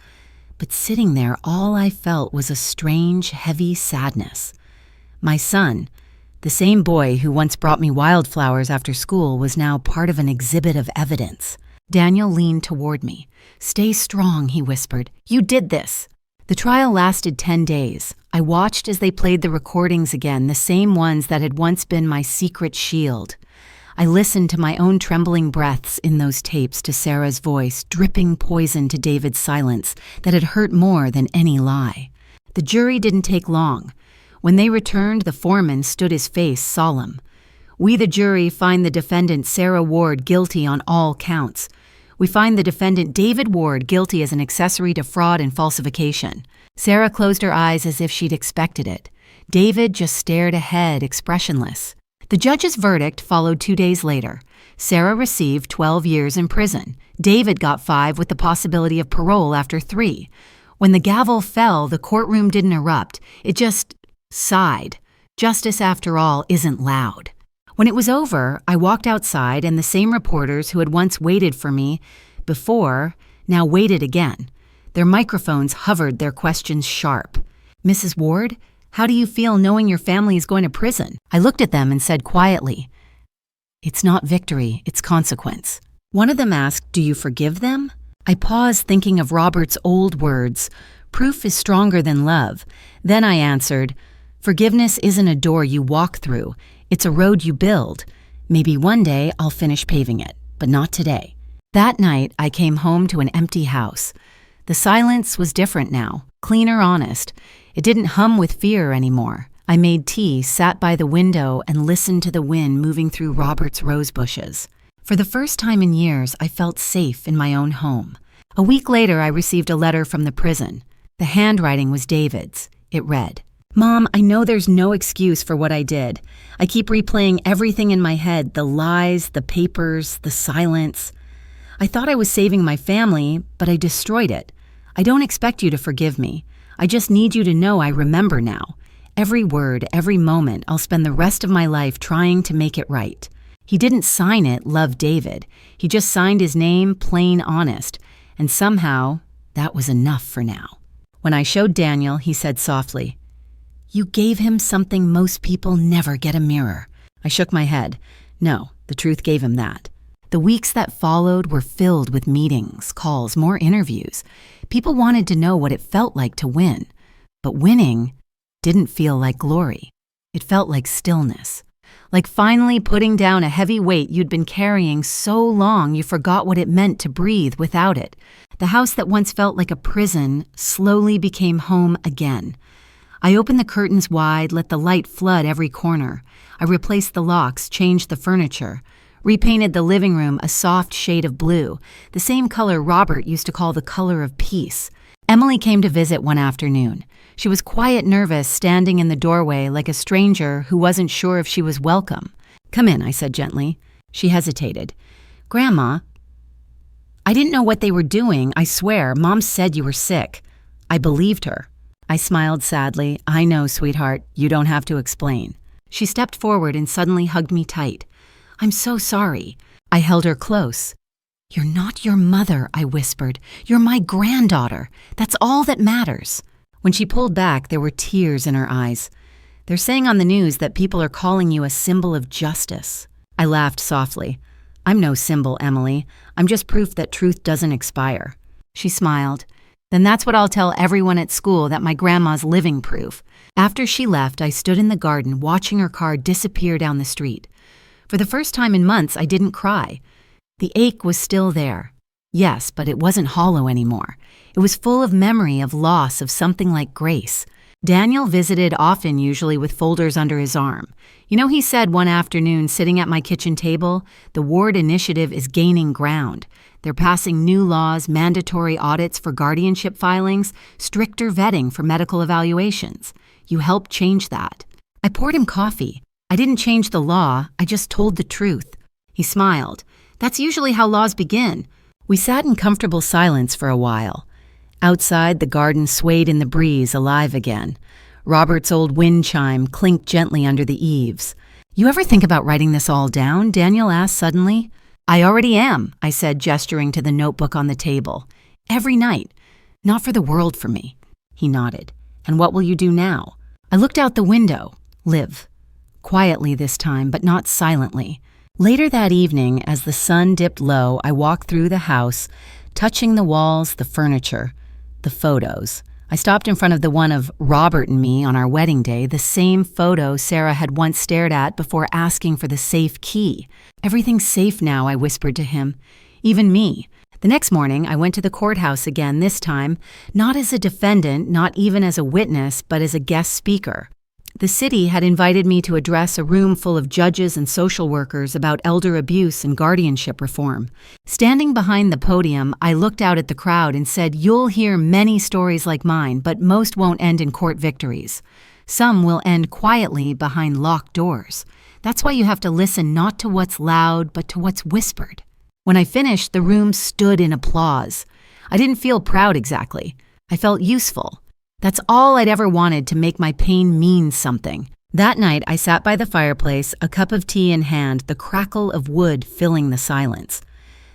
S1: But sitting there, all I felt was a strange, heavy sadness. My son, the same boy who once brought me wildflowers after school, was now part of an exhibit of evidence. Daniel leaned toward me. "Stay strong," he whispered. "You did this." The trial lasted 10 days. I watched as they played the recordings again, the same ones that had once been my secret shield. I listened to my own trembling breaths in those tapes, to Sarah's voice, dripping poison to David's silence that had hurt more than any lie. The jury didn't take long. When they returned, the foreman stood his face solemn. "We, the jury, find the defendant Sarah Ward guilty on all counts. We find the defendant David Ward guilty as an accessory to fraud and falsification." Sarah closed her eyes as if she'd expected it. David just stared ahead, expressionless. The judge's verdict followed 2 days later. Sarah received 12 years in prison. David got 5 with the possibility of parole after 3. When the gavel fell, the courtroom didn't erupt. It just sighed. Justice, after all, isn't loud. When it was over, I walked outside, and the same reporters who had once waited for me before now waited again. Their microphones hovered, their questions sharp. "Mrs. Ward, how do you feel knowing your family is going to prison?" I looked at them and said quietly, "It's not victory, it's consequence." One of them asked, "Do you forgive them?" I paused, thinking of Robert's old words, "Proof is stronger than love." Then I answered, "Forgiveness isn't a door you walk through, it's a road you build. Maybe one day I'll finish paving it, but not today." That night, I came home to an empty house. The silence was different now, cleaner, honest. It didn't hum with fear anymore. I made tea, sat by the window, and listened to the wind moving through Robert's rose bushes. For the first time in years, I felt safe in my own home. A week later, I received a letter from the prison. The handwriting was David's. It read, "Mom, I know there's no excuse for what I did. I keep replaying everything in my head, the lies, the papers, the silence. I thought I was saving my family, but I destroyed it. I don't expect you to forgive me. I just need you to know I remember now. Every word, every moment, I'll spend the rest of my life trying to make it right." He didn't sign it, "Love David." He just signed his name, plain honest. And somehow, that was enough for now. When I showed Daniel, he said softly, "You gave him something most people never get, a mirror." I shook my head. No, the truth gave him that. The weeks that followed were filled with meetings, calls, more interviews. People wanted to know what it felt like to win. But winning didn't feel like glory. It felt like stillness. Like finally putting down a heavy weight you'd been carrying so long you forgot what it meant to breathe without it. The house that once felt like a prison slowly became home again. I opened the curtains wide, let the light flood every corner. I replaced the locks, changed the furniture, repainted the living room a soft shade of blue, the same color Robert used to call the color of peace. Emily came to visit one afternoon. She was quiet, nervous, standing in the doorway like a stranger who wasn't sure if she was welcome. "Come in," I said gently. She hesitated. "Grandma, I didn't know what they were doing, I swear. Mom said you were sick." I believed her. I smiled sadly. "I know, sweetheart. You don't have to explain." She stepped forward and suddenly hugged me tight. "I'm so sorry." I held her close. "You're not your mother," I whispered. "You're my granddaughter. That's all that matters." When she pulled back, there were tears in her eyes. They're saying on the news that people are calling you a symbol of justice." I laughed softly. "I'm no symbol, Emily. I'm just proof that truth doesn't expire." She smiled. "Then that's what I'll tell everyone at school, that my grandma's living proof." After she left, I stood in the garden watching her car disappear down the street. For the first time in months, I didn't cry. The ache was still there. Yes, but it wasn't hollow anymore. It was full of memory of loss, of something like grace. Daniel visited often, usually with folders under his arm. You know, he said one afternoon, sitting at my kitchen table, "The ward initiative is gaining ground. They're passing new laws, mandatory audits for guardianship filings, stricter vetting for medical evaluations. You helped change that." I poured him coffee. I didn't change the law, I just told the truth. He smiled. "That's usually how laws begin." We sat in comfortable silence for a while. Outside, the garden swayed in the breeze, alive again. Robert's old wind chime clinked gently under the eaves. "You ever think about writing this all down?" Daniel asked suddenly. "I already am," I said, gesturing to the notebook on the table. "Every night. Not for the world for me." He nodded. "And what will you do now?" I looked out the window. Live. Quietly this time, but not silently. Later that evening, as the sun dipped low, I walked through the house, touching the walls, the furniture, the photos. I stopped in front of the one of Robert and me on our wedding day, the same photo Sarah had once stared at before asking for the safe key. "Everything's safe now," I whispered to him. "Even me." The next morning, I went to the courthouse again, this time, not as a defendant, not even as a witness, but as a guest speaker. The city had invited me to address a room full of judges and social workers about elder abuse and guardianship reform. Standing behind the podium, I looked out at the crowd and said, "You'll hear many stories like mine, but most won't end in court victories. Some will end quietly behind locked doors. That's why you have to listen not to what's loud, but to what's whispered." When I finished, the room stood in applause. I didn't feel proud exactly. I felt useful. That's all I'd ever wanted, to make my pain mean something. That night, I sat by the fireplace, a cup of tea in hand, the crackle of wood filling the silence.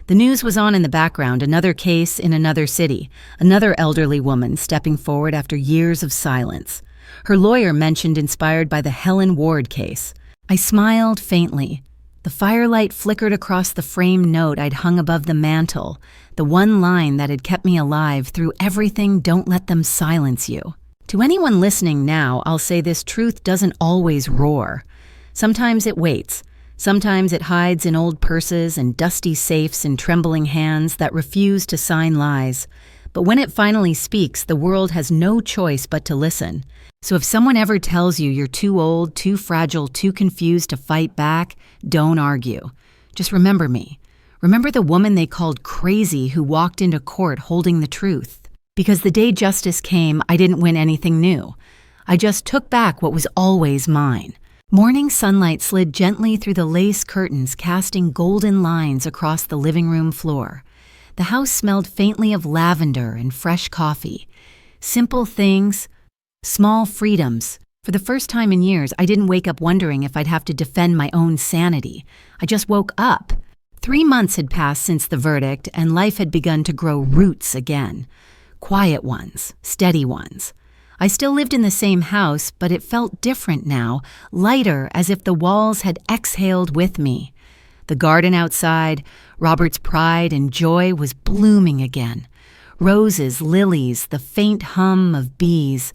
S1: The news was on in the background, another case in another city, another elderly woman stepping forward after years of silence. Her lawyer mentioned inspired by the Helen Ward case. I smiled faintly. The firelight flickered across the framed note I'd hung above the mantel, the one line that had kept me alive through everything. "Don't let them silence you." To anyone listening now, I'll say this truth doesn't always roar. Sometimes it waits. Sometimes it hides in old purses and dusty safes and trembling hands that refuse to sign lies. But when it finally speaks, the world has no choice but to listen. So if someone ever tells you you're too old, too fragile, too confused to fight back, don't argue. Just remember me. Remember the woman they called crazy who walked into court holding the truth. Because the day justice came, I didn't win anything new. I just took back what was always mine. Morning sunlight slid gently through the lace curtains, casting golden lines across the living room floor. The house smelled faintly of lavender and fresh coffee. Simple things, small freedoms. For the first time in years, I didn't wake up wondering if I'd have to defend my own sanity. I just woke up. 3 months had passed since the verdict, and life had begun to grow roots again. Quiet ones, steady ones. I still lived in the same house, but it felt different now, lighter, as if the walls had exhaled with me. The garden outside, Robert's pride and joy, was blooming again. Roses, lilies, the faint hum of bees.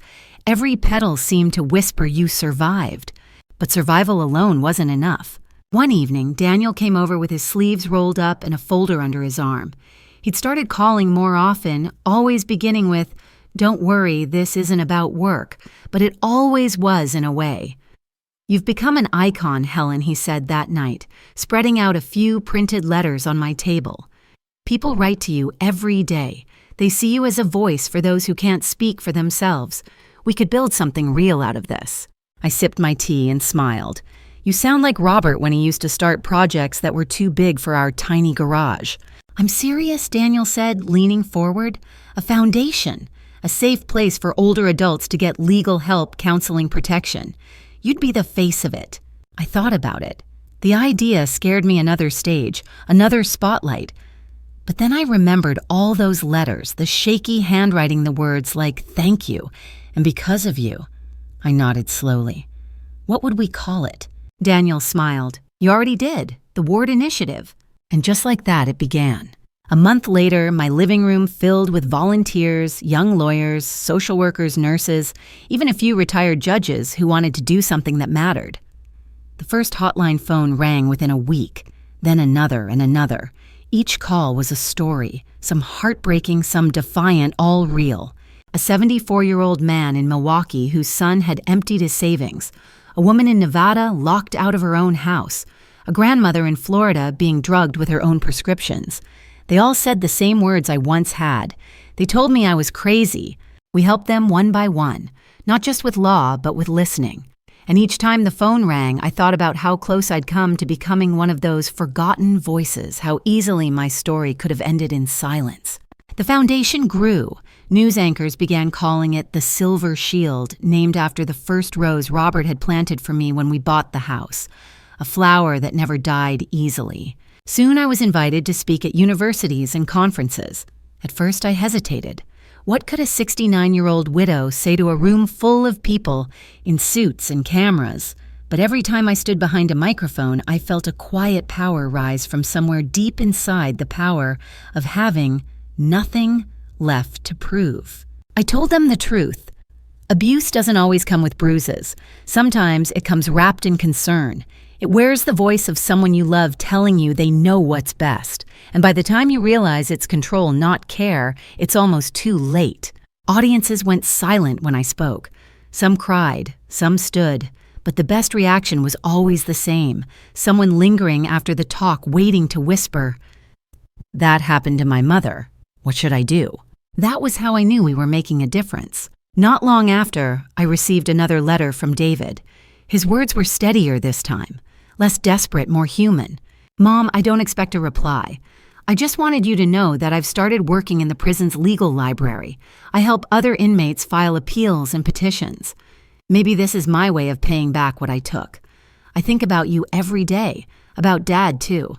S1: Every petal seemed to whisper, "You survived." But survival alone wasn't enough. One evening, Daniel came over with his sleeves rolled up and a folder under his arm. He'd started calling more often, always beginning with, "Don't worry, this isn't about work," but it always was in a way. "You've become an icon, Helen," he said that night, spreading out a few printed letters on my table. "People write to you every day. They see you as a voice for those who can't speak for themselves. We could build something real out of this." I sipped my tea and smiled. "You sound like Robert when he used to start projects that were too big for our tiny garage." "I'm serious," Daniel said, leaning forward. "A foundation. A safe place for older adults to get legal help, counseling, protection. You'd be the face of it." I thought about it. The idea scared me another stage, another spotlight. But then I remembered all those letters, the shaky handwriting, the words like "thank you" and "because of you." I nodded slowly. What would we call it? Daniel smiled. You already did. The Ward Initiative. And just like that, it began. A month later, my living room filled with volunteers, young lawyers, social workers, nurses, even a few retired judges who wanted to do something that mattered. The first hotline phone rang within a week, then another and another. Each call was a story, some heartbreaking, some defiant, all real. A 74-year-old man in Milwaukee whose son had emptied his savings. A woman in Nevada locked out of her own house. A grandmother in Florida being drugged with her own prescriptions. They all said the same words I once had. They told me I was crazy. We helped them one by one, not just with law, but with listening. And each time the phone rang, I thought about how close I'd come to becoming one of those forgotten voices, how easily my story could have ended in silence. The foundation grew. News anchors began calling it the Silver Shield, named after the first rose Robert had planted for me when we bought the house, a flower that never died easily. Soon I was invited to speak at universities and conferences. At first I hesitated. What could a 69-year-old widow say to a room full of people in suits and cameras? But every time I stood behind a microphone, I felt a quiet power rise from somewhere deep inside, the power of having nothing left to prove. I told them the truth. Abuse doesn't always come with bruises. Sometimes it comes wrapped in concern. It wears the voice of someone you love telling you they know what's best. And by the time you realize it's control, not care, it's almost too late. Audiences went silent when I spoke. Some cried, some stood, but the best reaction was always the same. Someone lingering after the talk, waiting to whisper, "That happened to my mother. What should I do?" That was how I knew we were making a difference. Not long after, I received another letter from David. His words were steadier this time, less desperate, more human. "Mom, I don't expect a reply. I just wanted you to know that I've started working in the prison's legal library. I help other inmates file appeals and petitions. Maybe this is my way of paying back what I took. I think about you every day, about Dad too.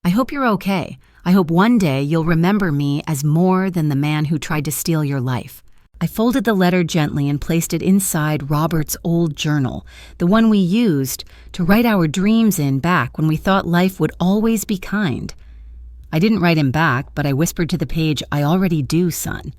S1: I hope you're okay. I hope one day you'll remember me as more than the man who tried to steal your life." I folded the letter gently and placed it inside Robert's old journal, the one we used to write our dreams in back when we thought life would always be kind. I didn't write him back, but I whispered to the page, "I already do, son.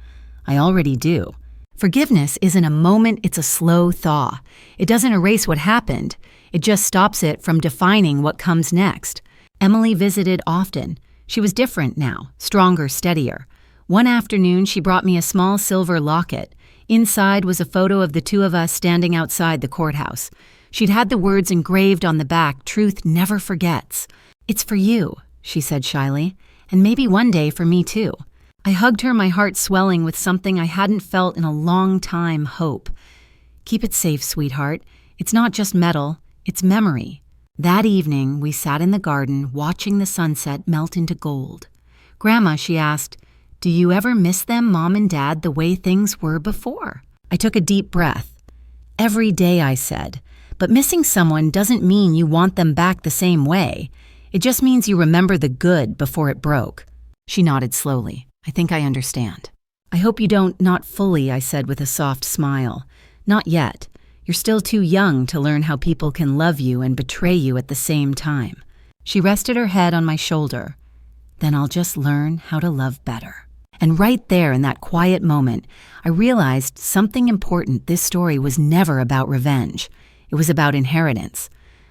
S1: I already do." Forgiveness isn't a moment, it's a slow thaw. It doesn't erase what happened. It just stops it from defining what comes next. Emily visited often. She was different now, stronger, steadier. One afternoon, she brought me a small silver locket. Inside was a photo of the two of us standing outside the courthouse. She'd had the words engraved on the back, "Truth never forgets." "It's for you," she said shyly, "and maybe one day for me too." I hugged her, my heart swelling with something I hadn't felt in a long time, hope. "Keep it safe, sweetheart. It's not just metal, it's memory." That evening, we sat in the garden, watching the sunset melt into gold. "Grandma," she asked, "do you ever miss them, Mom and Dad, the way things were before?" I took a deep breath. "Every day," I said. "But missing someone doesn't mean you want them back the same way. It just means you remember the good before it broke." She nodded slowly. "I think I understand." "I hope you don't, not fully," I said with a soft smile. "Not yet. You're still too young to learn how people can love you and betray you at the same time." She rested her head on my shoulder. "Then I'll just learn how to love better." And right there in that quiet moment, I realized something important. This story was never about revenge. It was about inheritance.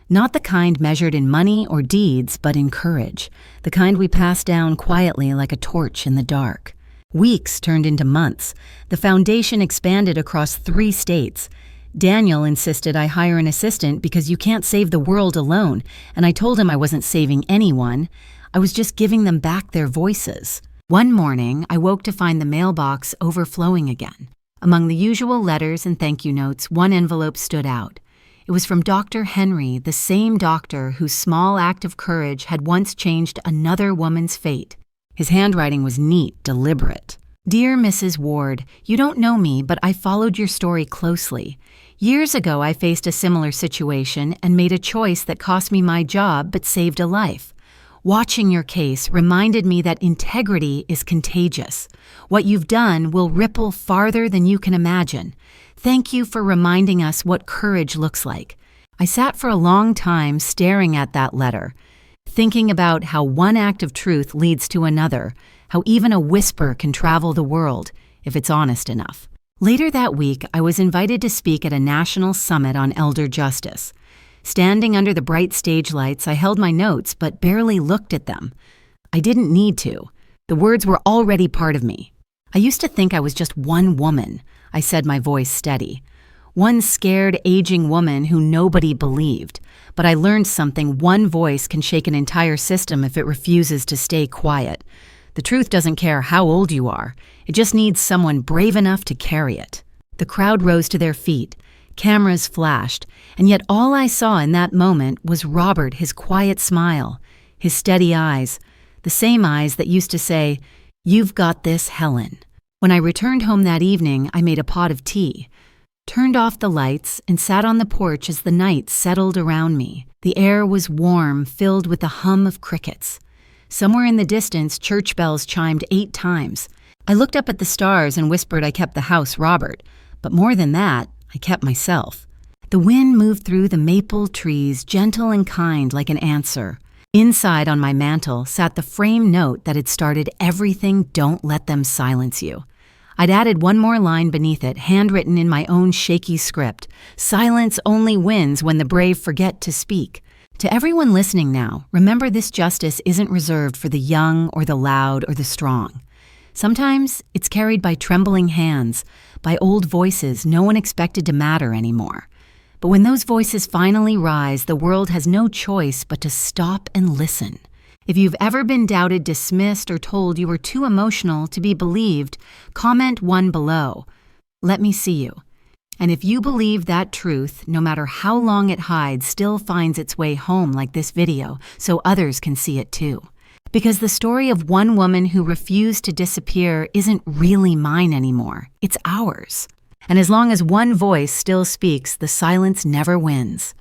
S1: Not the kind measured in money or deeds, but in courage. The kind we pass down quietly like a torch in the dark. Weeks turned into months. The foundation expanded across 3 states. Daniel insisted I hire an assistant because you can't save the world alone, and I told him I wasn't saving anyone. I was just giving them back their voices. One morning, I woke to find the mailbox overflowing again. Among the usual letters and thank you notes, one envelope stood out. It was from Dr. Henry, the same doctor whose small act of courage had once changed another woman's fate. His handwriting was neat, deliberate. "Dear Mrs. Ward, you don't know me, but I followed your story closely. Years ago, I faced a similar situation and made a choice that cost me my job but saved a life. Watching your case reminded me that integrity is contagious. What you've done will ripple farther than you can imagine. Thank you for reminding us what courage looks like. I sat for a long time staring at that letter, thinking about how one act of truth leads to another, how even a whisper can travel the world if it's honest enough. Later that week, I was invited to speak at a national summit on elder justice. Standing under the bright stage lights, I held my notes but barely looked at them. I didn't need to. The words were already part of me. I used to think I was just one woman, I said, my voice steady. One scared, aging woman who nobody believed. But I learned something: one voice can shake an entire system if it refuses to stay quiet. The truth doesn't care how old you are. It just needs someone brave enough to carry it. The crowd rose to their feet. Cameras flashed, and yet all I saw in that moment was Robert, his quiet smile, his steady eyes, the same eyes that used to say, "You've got this, Helen." When I returned home that evening, I made a pot of tea, turned off the lights, and sat on the porch as the night settled around me. The air was warm, filled with the hum of crickets. Somewhere in the distance, church bells chimed 8 times. I looked up at the stars and whispered I kept the house Robert, but more than that, I kept myself. The wind moved through the maple trees, gentle and kind like an answer. Inside on my mantel sat the framed note that had started everything. Don't let them silence you. I'd added one more line beneath it, handwritten in my own shaky script. Silence only wins when the brave forget to speak. To everyone listening now, remember this justice isn't reserved for the young or the loud or the strong. Sometimes it's carried by trembling hands, by old voices no one expected to matter anymore. But when those voices finally rise, the world has no choice but to stop and listen. If you've ever been doubted, dismissed, or told you were too emotional to be believed, comment 1 below. Let me see you. And if you believe that truth, no matter how long it hides, still finds its way home like this video, so others can see it too. Because the story of one woman who refused to disappear isn't really mine anymore. It's ours. And as long as one voice still speaks, the silence never wins.